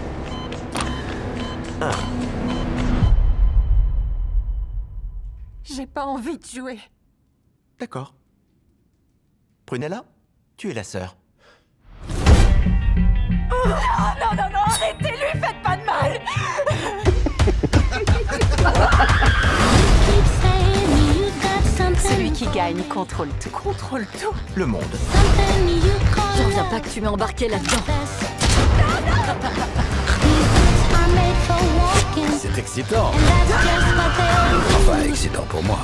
Speaker 6: 1.
Speaker 5: J'ai pas envie de jouer.
Speaker 6: D'accord. Prunella, tu es la sœur.
Speaker 5: Oh, non, non, non, arrêtez, lui faites pas de mal.
Speaker 17: Celui qui gagne contrôle tout.
Speaker 5: Contrôle tout.
Speaker 6: Le monde.
Speaker 17: J'en reviens pas que tu m'aies embarqué là-dedans.
Speaker 11: C'est excitant. Enfin, excitant pour moi.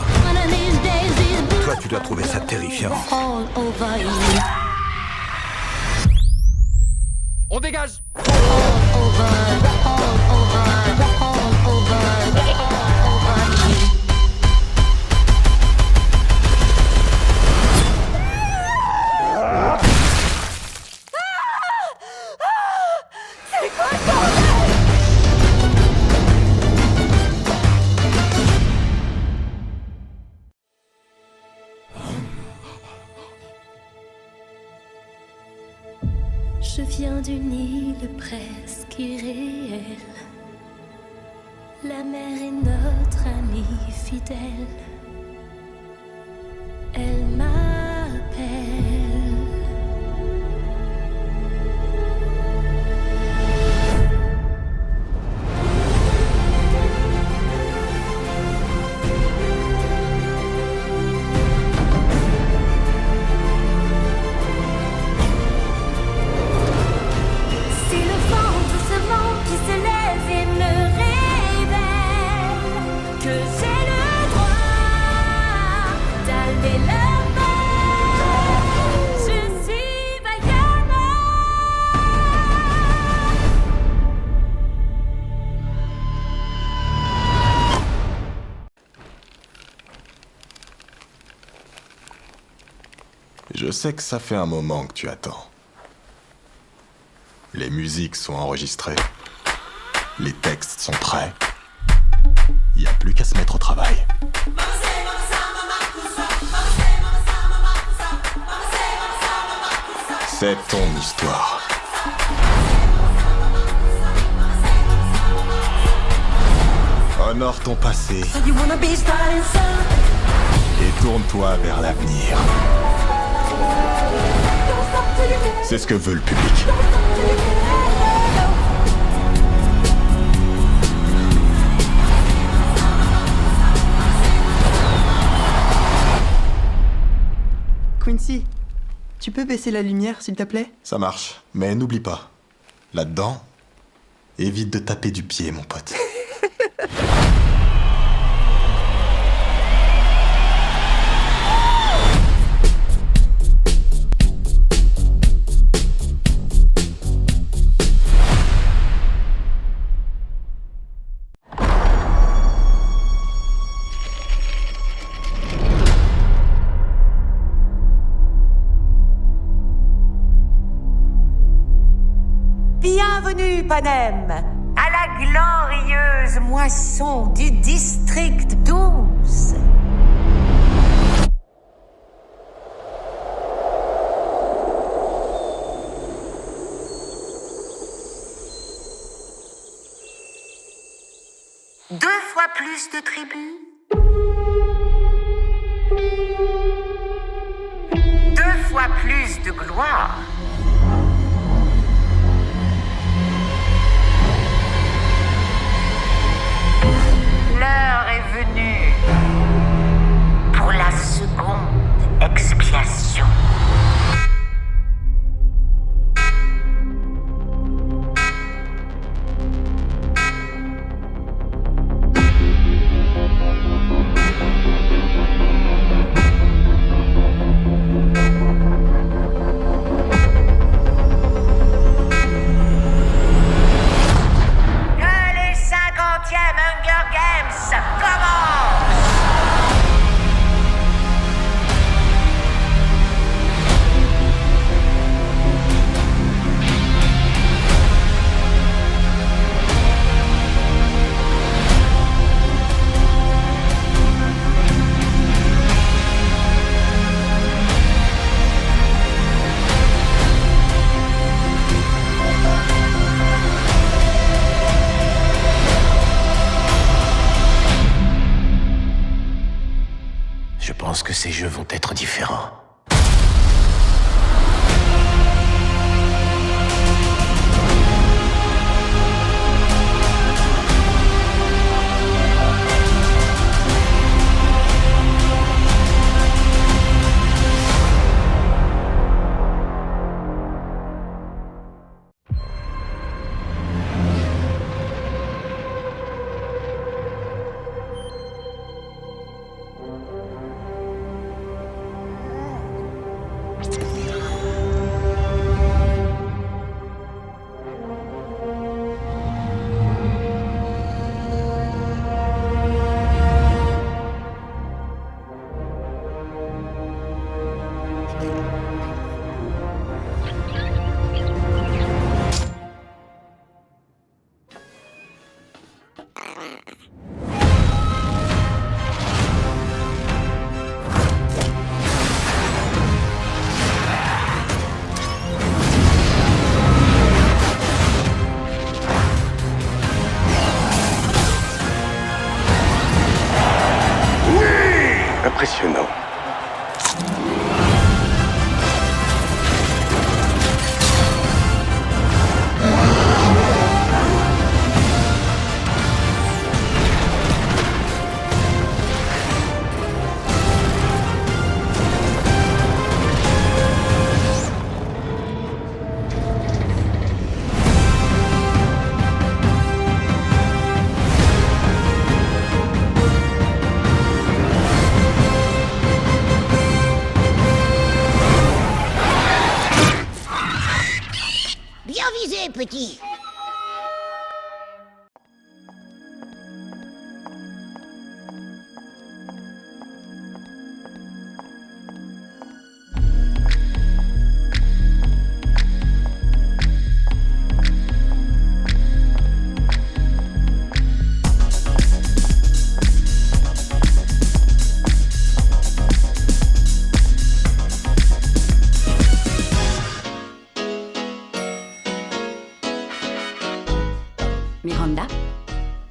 Speaker 11: Toi, tu dois trouver ça terrifiant.
Speaker 1: On dégage!
Speaker 5: C'est quoi ce bordel?
Speaker 22: Je viens d'une île presque irréelle. La mer est notre amie fidèle. Elle m'appelle. C'est le vent doucement qui se lève et
Speaker 7: Je sais que ça fait un moment que tu attends. Les musiques sont enregistrées. Les textes sont prêts. Il n'y a plus qu'à se mettre au travail. C'est ton histoire. Honore ton passé et tourne-toi vers l'avenir. C'est ce que veut le public.
Speaker 13: Quincy, tu peux baisser la lumière, s'il te plaît?
Speaker 7: Ça marche, mais n'oublie pas, là-dedans, évite de taper du pied, mon pote.
Speaker 14: Bienvenue, Panem, à la glorieuse moisson du district 12. Deux fois plus de tribus. Deux fois plus de gloire. L'heure est venue pour la seconde expiation.
Speaker 11: Je pense que ces jeux vont être différents.
Speaker 7: Impressionnant.
Speaker 10: Bien visé, petit.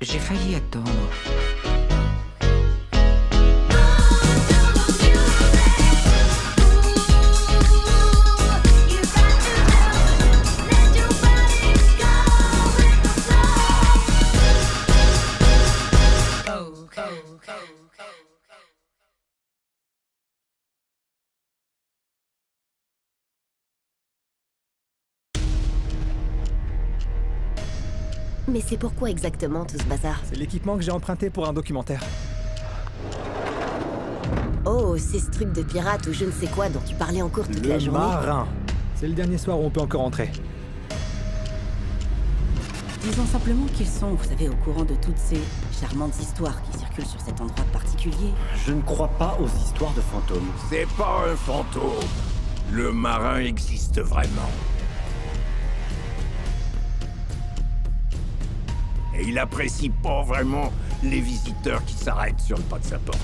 Speaker 3: J'ai failli attendre.
Speaker 12: Mais c'est pourquoi exactement tout ce bazar?
Speaker 19: C'est l'équipement que j'ai emprunté pour un documentaire.
Speaker 12: Oh, c'est ce truc de pirate ou je ne sais quoi dont tu parlais en cours toute la journée.
Speaker 19: Le marin. C'est le dernier soir où on peut encore entrer.
Speaker 10: Disons simplement qu'ils sont, vous savez, au courant de toutes ces charmantes histoires qui circulent sur cet endroit particulier.
Speaker 11: Je ne crois pas aux histoires de fantômes.
Speaker 1: C'est pas un fantôme. Le marin existe vraiment. Et il apprécie pas vraiment les visiteurs qui s'arrêtent sur le pas de sa porte.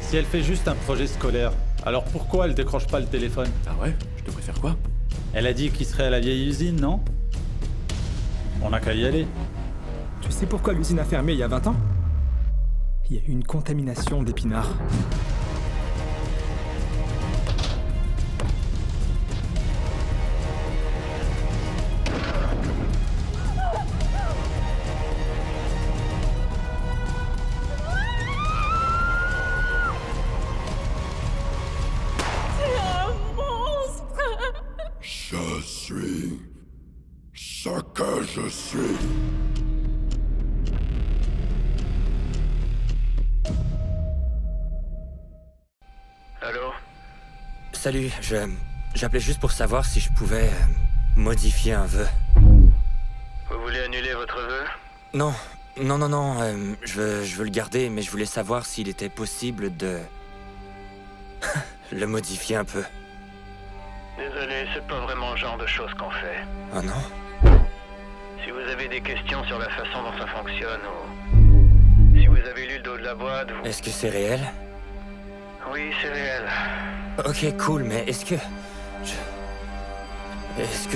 Speaker 23: Si elle fait juste un projet scolaire, alors pourquoi elle décroche pas le téléphone?
Speaker 11: Ah ouais? Je devrais faire quoi?
Speaker 23: Elle a dit qu'il serait à la vieille usine, non? On n'a qu'à y aller.
Speaker 19: Tu sais pourquoi l'usine a fermé il y a 20 ans? Il y a eu une contamination d'épinards.
Speaker 1: Je suis ce que je suis.
Speaker 9: Allô?
Speaker 8: Salut, j'appelais juste pour savoir si je pouvais modifier un vœu.
Speaker 9: Vous voulez annuler votre vœu?
Speaker 8: Non, je veux le garder, mais je voulais savoir s'il était possible de le modifier un peu.
Speaker 9: Désolé, c'est pas vraiment le genre de choses qu'on fait.
Speaker 8: Oh non?
Speaker 9: Si vous avez des questions sur la façon dont ça fonctionne, ou si vous avez lu le dos de la boîte, vous...
Speaker 8: Est-ce que c'est réel?
Speaker 9: Oui, c'est réel.
Speaker 8: Ok, cool, mais est-ce que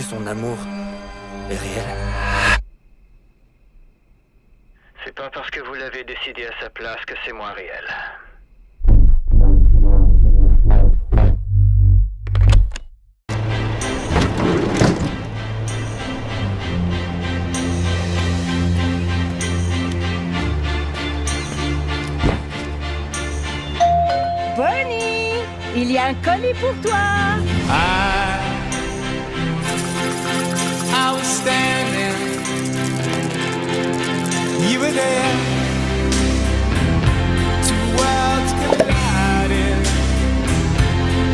Speaker 8: son amour est réel?
Speaker 9: C'est pas parce que vous l'avez décidé à sa place que c'est moins réel.
Speaker 10: Bonnie, il y a un colis pour toi.
Speaker 25: I was standing, you were there. Two worlds collided,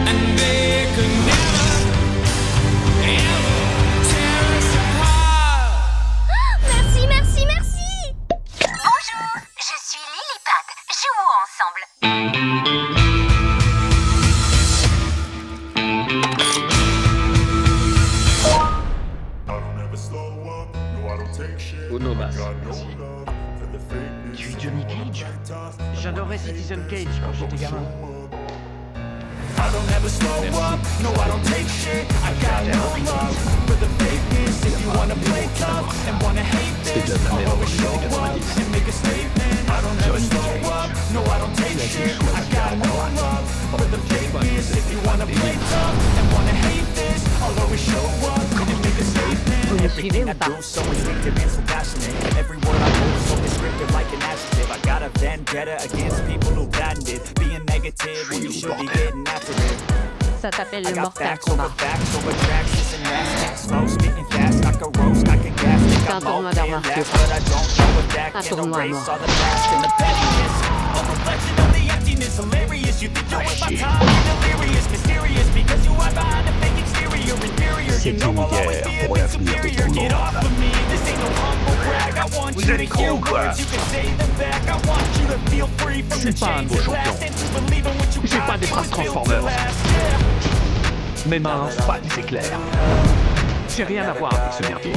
Speaker 25: and they could never, ever tear us apart.
Speaker 22: Merci, merci, merci. Bonjour, je suis Lillipad. Jouons ensemble.
Speaker 6: Uno Mas.
Speaker 3: Tu es Johnny Cage? J'adorais Citizen Cage quand j'étais gamin.
Speaker 25: I don't ever slow up, no I don't take shit. I got no love for the fakeness. If you wanna play tough and wanna hate this, I'll always show up and make a statement. I don't ever slow up, no I don't take shit. I got no love for the fakeness. If you wanna play tough and wanna hate this, I'll always show up and make a statement.
Speaker 22: Everything I do,
Speaker 25: so instinctive and so passionate. Every word I move so descriptive like an adjective. I got a vendetta against people who patented being negative when you should be getting after it.
Speaker 22: Ça s'appelle le Mortal Kombat. C'est un tournoi d'arts martiaux. Un tournoi à mort.
Speaker 1: C'est une guerre pour l'avenir de tout le monde. Vous êtes con ou quoi? Je suis pas un beau champion. J'ai pas des bras Transformers. Mes mains pas des éclairs. J'ai rien à voir avec ce merdier.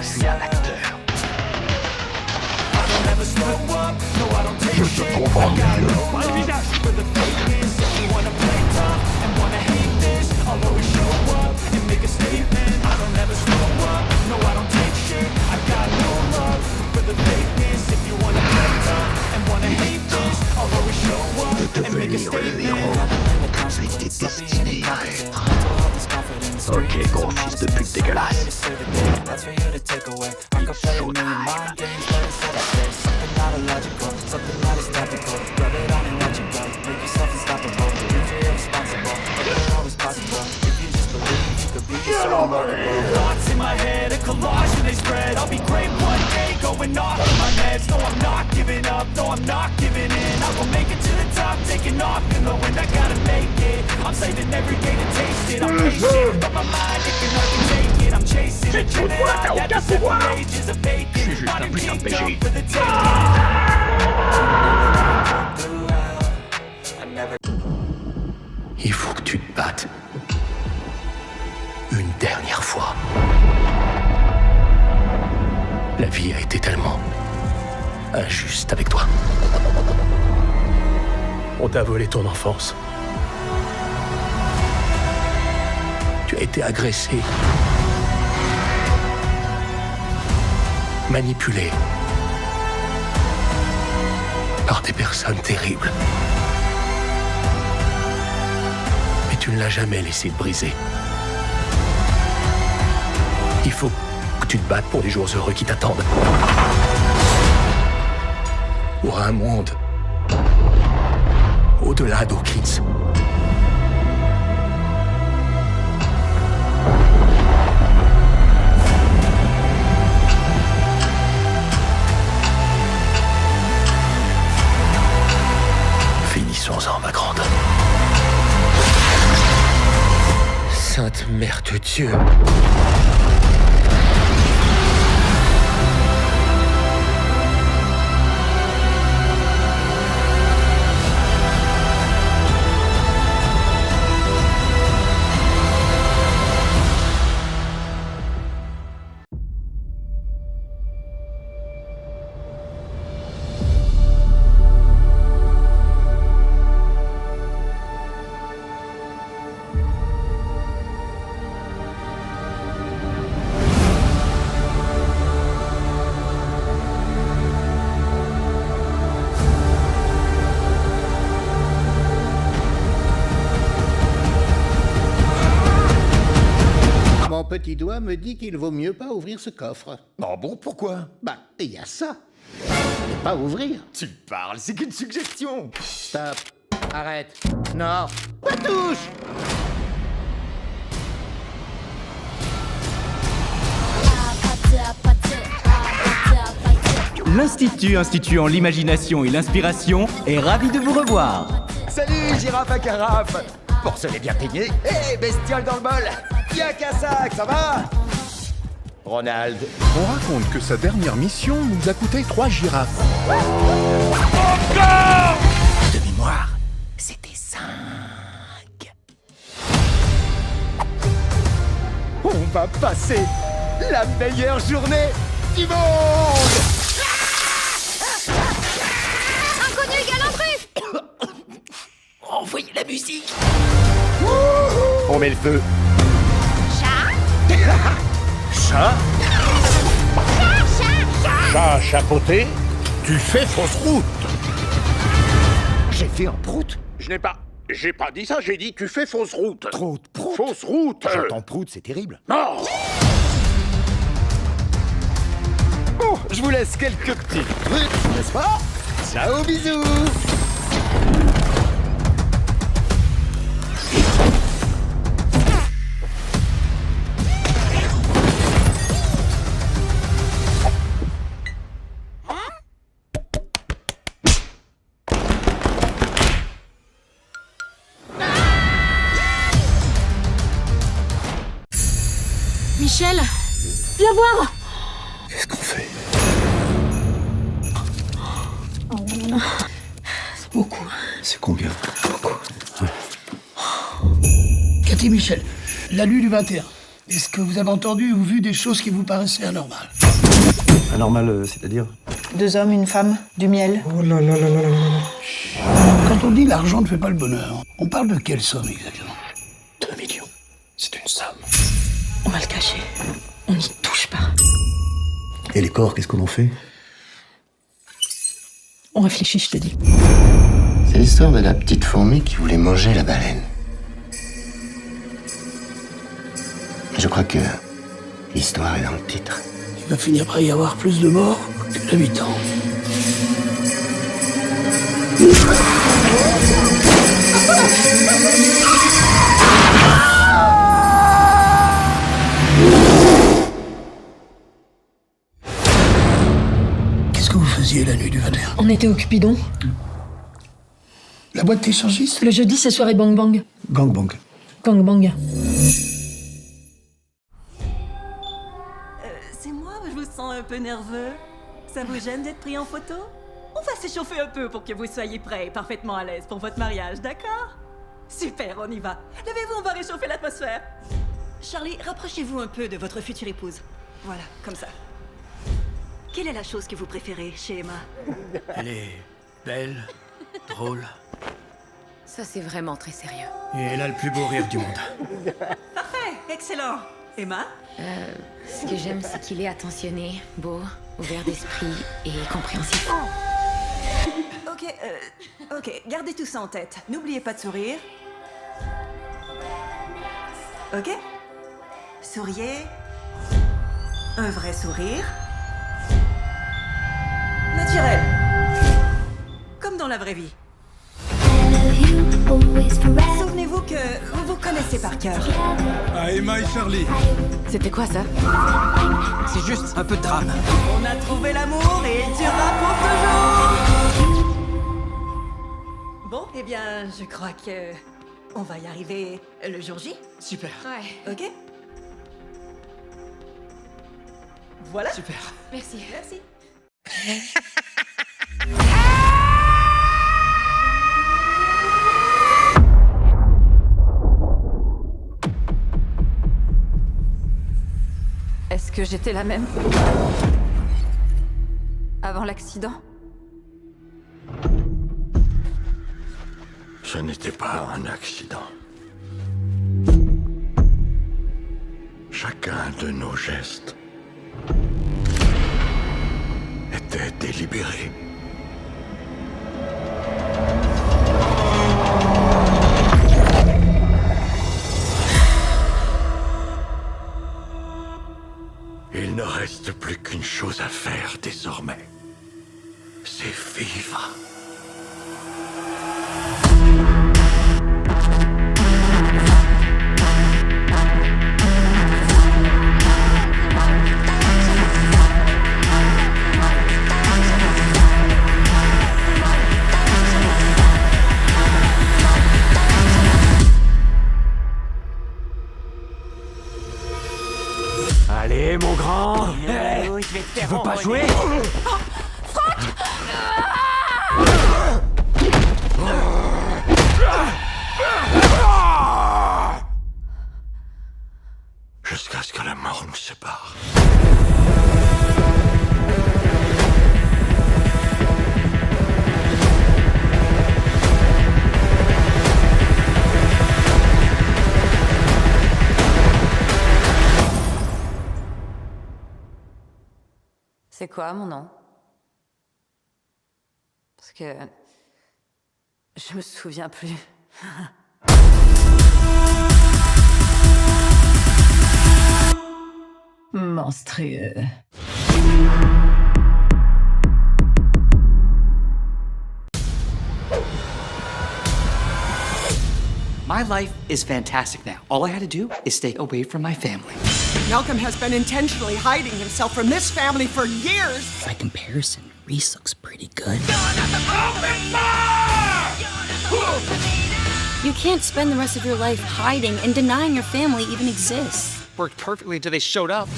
Speaker 1: Je suis un acteur. Je te comprends mieux. Pas le visage.
Speaker 25: I'll always show up and make a statement. I don't ever slow up, no I don't take shit. I got
Speaker 11: Quel gros fils de pute dégueulasse.
Speaker 25: Thoughts in my head, a collage and they spread. I'll be great one day, going off of my meds. No, I'm not giving up, no, I'm not giving in. I will make it to the top, taking off in the wind. I gotta make it, I'm saving every day to taste it. I'm patient, but my mind, it can hardly take it. I'm chasing a dream that I had to set for ages of vacant. Body kicked up for the
Speaker 11: Il faut que tu te battes. Une dernière fois. La vie a été tellement injuste avec toi. On t'a volé ton enfance. Tu as été agressé. Manipulé. Par des personnes terribles. Mais tu ne l'as jamais laissé te briser. Il faut que tu te battes pour les jours heureux qui t'attendent. Pour un monde au-delà d'Hawkins. Finissons-en, ma grande. Sainte Mère de Dieu.
Speaker 2: Mon petit doigt me dit qu'il vaut mieux pas ouvrir ce coffre.
Speaker 11: Ah bon, pourquoi?
Speaker 2: Bah, il y a ça. Et pas ouvrir.
Speaker 11: Tu parles, c'est qu'une suggestion.
Speaker 2: Stop. Arrête. Non. Pas touche.
Speaker 4: L'Institut instituant l'imagination et l'inspiration est ravi de vous revoir.
Speaker 11: Salut, girafe à carafe. Porcelain est bien peigné. Hé, bestiole dans le bol. Tiens, Cassac, ça va? Ronald.
Speaker 15: On raconte que sa dernière mission nous a coûté 3 girafes.
Speaker 11: Encore! De mémoire, c'était 5. On va passer la meilleure journée du monde!
Speaker 20: Inconnu égale intrus.
Speaker 11: Envoyez la musique. On met le feu.
Speaker 20: Chat.
Speaker 11: Chat?
Speaker 2: Chat chapeauté, tu fais fausse route.
Speaker 11: J'ai fait un prout?
Speaker 2: J'ai pas dit ça, j'ai dit tu fais fausse route.
Speaker 11: Prout.
Speaker 2: Fausse route.
Speaker 11: J'entends prout, c'est terrible.
Speaker 2: Non.
Speaker 11: Bon, je vous laisse quelques petits trucs, n'est-ce pas? Ciao, bisous.
Speaker 17: Michel, viens voir.
Speaker 11: Qu'est-ce qu'on fait?
Speaker 17: Oh non, non. C'est beaucoup.
Speaker 11: C'est combien? Beaucoup. Ouais.
Speaker 24: Cathy Michel, la nuit du 21. Est-ce que vous avez entendu ou vu des choses qui vous paraissaient anormales?
Speaker 26: Anormal, c'est-à-dire?
Speaker 13: 2 hommes, une femme, du miel.
Speaker 26: Oh là là là là là là.
Speaker 24: Quand on dit l'argent ne fait pas le bonheur, on parle de quelle somme exactement?
Speaker 11: 2 millions. C'est une somme.
Speaker 17: On va le cacher. On n'y touche pas.
Speaker 26: Et les corps, qu'est-ce qu'on en fait?
Speaker 17: On réfléchit, je te dis.
Speaker 11: C'est l'histoire de la petite fourmi qui voulait manger la baleine.
Speaker 2: Je crois que l'histoire est dans le titre.
Speaker 24: Il va finir par y avoir plus de morts que d'habitants. Qu'est-ce que vous faisiez la nuit du 21?
Speaker 5: On était au Cupidon.
Speaker 24: La boîte échangiste?
Speaker 5: Le jeudi, c'est soirée Bang Bang.
Speaker 24: Gangbang.
Speaker 5: Gangbang.
Speaker 7: C'est moi, je vous sens un peu nerveux. Ça vous gêne d'être pris en photo? On va s'échauffer un peu pour que vous soyez prêts et parfaitement à l'aise pour votre mariage, d'accord? Super, on y va. Levez-vous, on va réchauffer l'atmosphère. Charlie, rapprochez-vous un peu de votre future épouse. Voilà, comme ça. Quelle est la chose que vous préférez chez Emma?
Speaker 11: Elle est belle, drôle,
Speaker 12: Ça, c'est vraiment très sérieux.
Speaker 11: et elle a le plus beau rire du monde.
Speaker 7: Parfait, excellent. Emma?
Speaker 12: Ce que j'aime, c'est qu'il est attentionné, beau, ouvert d'esprit et compréhensif.
Speaker 7: Ok, gardez tout ça en tête. N'oubliez pas de sourire. Ok? Souriez. Un vrai sourire. Naturel. Comme dans la vraie vie. Souvenez-vous que vous vous connaissez par cœur.
Speaker 15: À Emma et Charlie.
Speaker 12: C'était quoi ça?
Speaker 11: C'est juste un peu de drame.
Speaker 7: On a trouvé l'amour et il durera pour toujours. Bon, eh bien, je crois que on va y arriver le jour J.
Speaker 11: Super.
Speaker 12: Ouais.
Speaker 7: Ok? Voilà.
Speaker 11: Super.
Speaker 12: Merci.
Speaker 7: Merci.
Speaker 5: Est-ce que j'étais la même avant l'accident?
Speaker 11: Ce n'était pas un accident. Chacun de nos gestes était délibéré. Il ne reste plus qu'une chose à faire désormais. C'est vivre.
Speaker 6: Allez, mon grand.
Speaker 11: Tu veux pas jouer? Jusqu'à ce que la mort nous sépare.
Speaker 5: C'est quoi mon nom? Parce que je me souviens plus. Monstrueux.
Speaker 14: My life is fantastic now. All I had to do is stay away from my family.
Speaker 16: Malcolm has been intentionally hiding himself from this family for years.
Speaker 14: By comparison, Reese looks pretty good.
Speaker 17: You can't spend the rest of your life hiding and denying your family even exists.
Speaker 14: Worked perfectly until they showed up.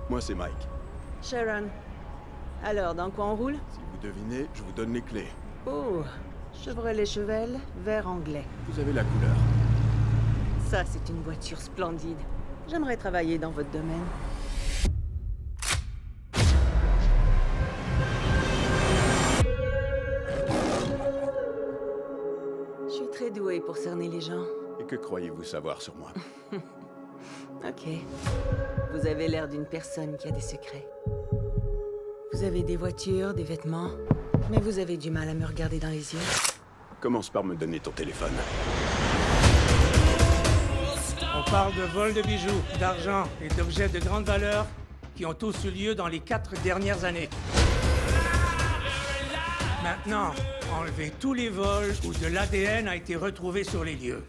Speaker 15: Moi, c'est Mike.
Speaker 7: Sharon. Alors, dans quoi on roule?
Speaker 15: Si vous devinez, je vous donne les clés.
Speaker 7: Oh, Chevrolet Chevelle, vert anglais.
Speaker 15: Vous avez la couleur.
Speaker 7: Ça, c'est une voiture splendide. J'aimerais travailler dans votre domaine. Je suis très douée pour cerner les gens.
Speaker 15: Et que croyez-vous savoir sur moi?
Speaker 7: Ok. Vous avez l'air d'une personne qui a des secrets. Vous avez des voitures, des vêtements, mais vous avez du mal à me regarder dans les yeux.
Speaker 8: Commence par me donner ton téléphone.
Speaker 9: On parle de vol de bijoux, d'argent et d'objets de grande valeur qui ont tous eu lieu dans les 4 dernières années. Maintenant, enlevez tous les vols où de l'ADN a été retrouvé sur les lieux.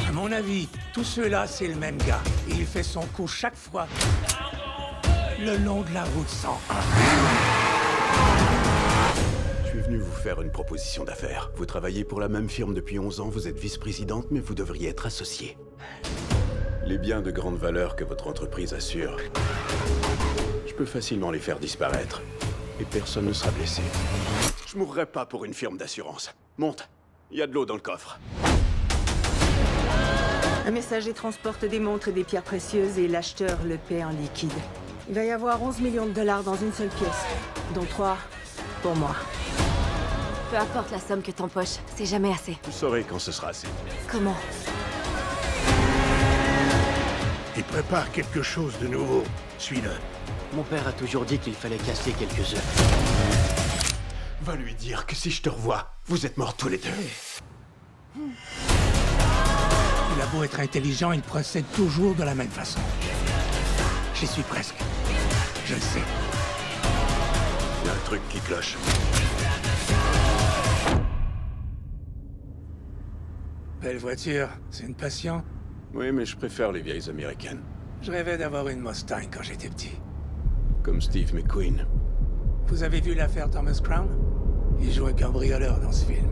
Speaker 9: À mon avis, tous ceux-là, c'est le même gars. Et il fait son coup chaque fois le long de la route 101.
Speaker 8: Je suis venu vous faire une proposition d'affaires. Vous travaillez pour la même firme depuis 11 ans, vous êtes vice-présidente, mais vous devriez être associée. Les biens de grande valeur que votre entreprise assure, je peux facilement les faire disparaître. Et personne ne sera blessé. Je mourrai pas pour une firme d'assurance. Monte, il y a de l'eau dans le coffre.
Speaker 5: Un messager transporte des montres et des pierres précieuses et l'acheteur le paie en liquide. Il va y avoir 11 millions de dollars dans une seule pièce, dont 3 pour moi.
Speaker 17: Peu importe la somme que t'empoches, c'est jamais assez.
Speaker 8: Vous saurez quand ce sera assez.
Speaker 17: Comment?
Speaker 24: Il prépare quelque chose de nouveau. Suis-le.
Speaker 11: Mon père a toujours dit qu'il fallait casser quelques œufs.
Speaker 8: Va lui dire que si je te revois, vous êtes morts tous les deux.
Speaker 9: Il a beau être intelligent, il procède toujours de la même façon. J'y suis presque. Je le sais.
Speaker 8: Il y a un truc qui cloche.
Speaker 9: Belle voiture, c'est une passion.
Speaker 8: Oui, mais je préfère les vieilles américaines.
Speaker 9: Je rêvais d'avoir une Mustang quand j'étais petit.
Speaker 8: Comme Steve McQueen.
Speaker 9: Vous avez vu l'affaire Thomas Crown? Il joue un cambrioleur dans ce film.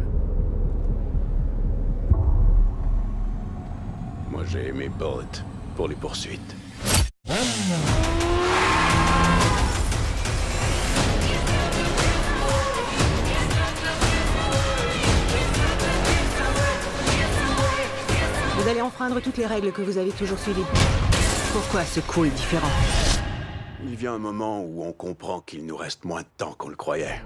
Speaker 8: Moi, j'ai aimé Bullet pour les poursuites.
Speaker 5: Vous allez enfreindre toutes les règles que vous avez toujours suivies. Pourquoi ce coup est différent?
Speaker 8: Il vient un moment où on comprend qu'il nous reste moins de temps qu'on le croyait.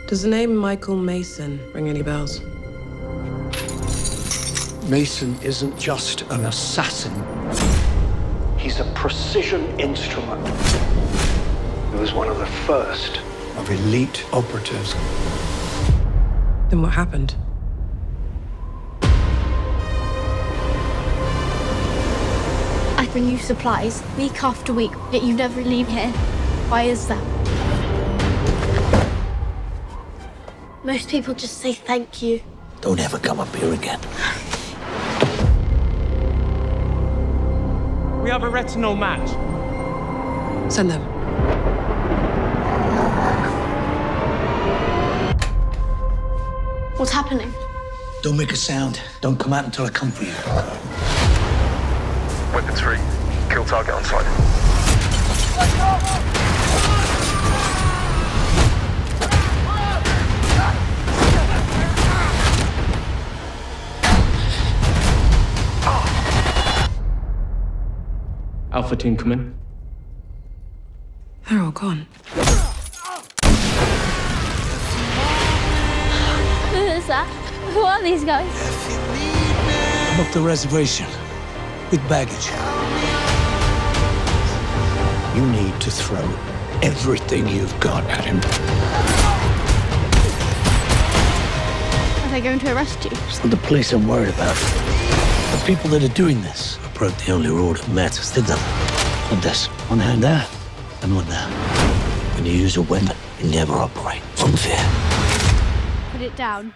Speaker 18: Does the name Michael Mason ring any bells?
Speaker 24: Mason isn't just an assassin. He's a precision instrument. He was one of the first of elite operatives.
Speaker 18: Then what happened?
Speaker 22: I bring you supplies week after week, yet you never leave here. Why is that? Most people just say thank you.
Speaker 11: Don't ever come up here again.
Speaker 9: We have a retinal match.
Speaker 18: Send them.
Speaker 22: What's happening?
Speaker 11: Don't make a sound. Don't come out until I come for you.
Speaker 19: Weapons free. Kill target on sight.
Speaker 1: Alpha team, come in.
Speaker 18: They're all gone.
Speaker 22: Who is that? Who are these guys?
Speaker 11: I'm up the reservation with baggage. You need to throw everything you've got at him.
Speaker 22: Are they going to arrest you?
Speaker 11: It's not the police I'm worried about. The people that are doing this broke the only rule that matters to them. Not this. One hand there, and one there. When you use a weapon, you never operate from fear.
Speaker 22: Put it down,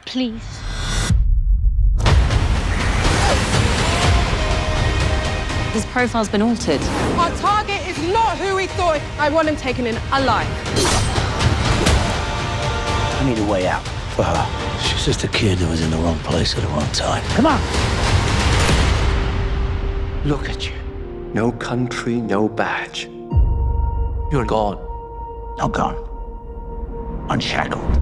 Speaker 22: please.
Speaker 21: His profile's been altered.
Speaker 16: Our target is not who we thought. I want him taken in alive.
Speaker 11: I need a way out for her. She's just a kid who was in the wrong place at the wrong time. Come on!
Speaker 6: Look at you. No country, no badge. You're gone.
Speaker 11: Not gone. Unshackled.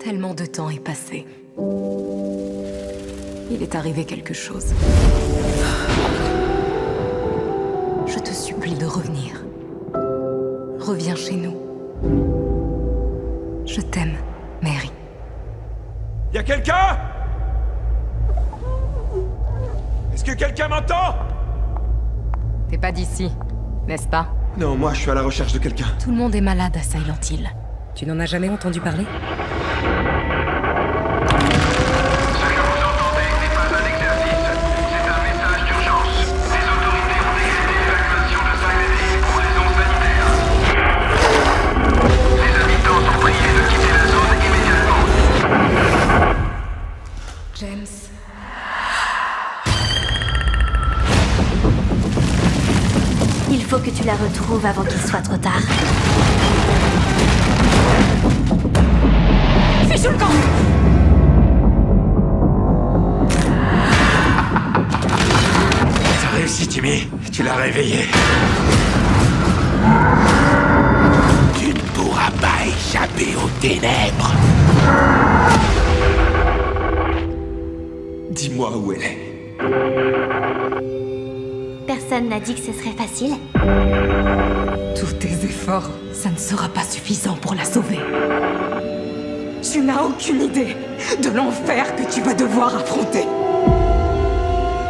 Speaker 12: Tellement de temps est passé. Il est arrivé quelque chose. Je te supplie de revenir. Reviens chez nous. Je t'aime, Mary.
Speaker 3: Y'a quelqu'un? Est-ce que quelqu'un m'entend?
Speaker 12: T'es pas d'ici, n'est-ce pas?
Speaker 3: Non, moi je suis à la recherche de quelqu'un.
Speaker 12: Tout le monde est malade à Silent Hill. Tu n'en as jamais entendu parler? James.
Speaker 22: Il faut que tu la retrouves avant qu'il soit trop tard.
Speaker 12: Fais sous le camp!
Speaker 3: T'as réussi, Timmy. Tu l'as réveillé.
Speaker 11: Tu ne pourras pas échapper aux ténèbres.
Speaker 3: Dis-moi où elle est.
Speaker 22: Personne n'a dit que ce serait facile.
Speaker 12: Tous tes efforts, ça ne sera pas suffisant pour la sauver. Tu n'as aucune idée de l'enfer que tu vas devoir affronter.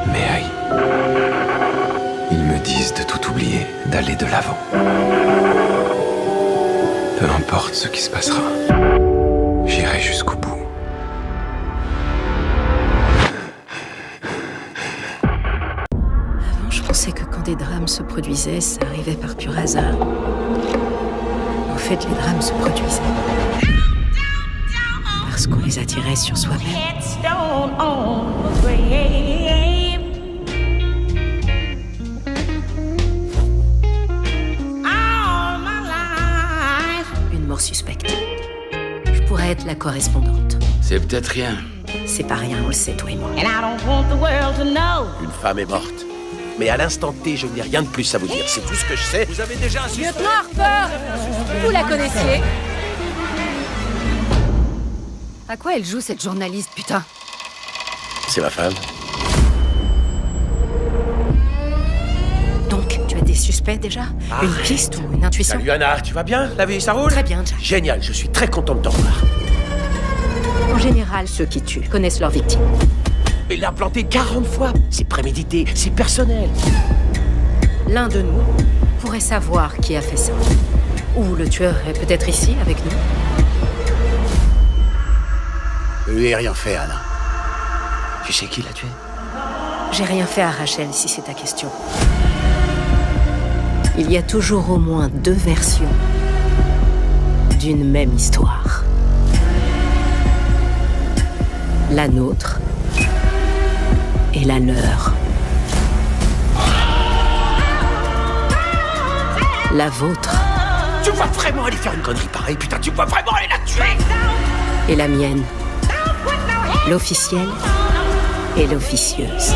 Speaker 4: Mary, ils me disent de tout oublier, d'aller de l'avant. Peu importe ce qui se passera, j'irai jusqu'au bout.
Speaker 12: Avant, je pensais que quand des drames se produisaient, ça arrivait par pur hasard. En fait, les drames se produisaient parce qu'on les attirait sur soi-même. Une mort suspecte. Je pourrais être la correspondante.
Speaker 11: C'est peut-être rien.
Speaker 12: C'est pas rien, on le sait, toi et moi.
Speaker 11: Une femme est morte. Mais à l'instant T, je n'ai rien de plus à vous dire. C'est tout ce que je sais. Vous avez déjà un suspect.
Speaker 12: Lieutenant Harper, vous la connaissiez? À quoi elle joue, cette journaliste, putain?
Speaker 11: C'est ma femme.
Speaker 12: Donc, tu as des suspects déjà? Une piste ou une intuition?
Speaker 11: Salut Anna, tu vas bien? La vie, ça roule?
Speaker 12: Très bien, Jack.
Speaker 11: Génial, je suis très content de t'en voir.
Speaker 12: En général, ceux qui tuent connaissent leurs victimes.
Speaker 11: Il l'a planté 40 fois. C'est prémédité, c'est personnel.
Speaker 12: L'un de nous pourrait savoir qui a fait ça. Ou le tueur est peut-être ici, avec nous.
Speaker 11: Je lui ai rien fait, Anna. Tu sais qui l'a tué?
Speaker 12: J'ai rien fait à Rachel, si c'est ta question. Il y a toujours au moins deux versions d'une même histoire. La nôtre et la leur. La vôtre.
Speaker 11: Tu vas vraiment aller faire une connerie pareille, putain, tu vas vraiment aller la tuer!
Speaker 12: Et la mienne. L'officielle et l'officieuse.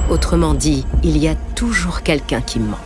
Speaker 12: Autrement dit, il y a toujours quelqu'un qui ment.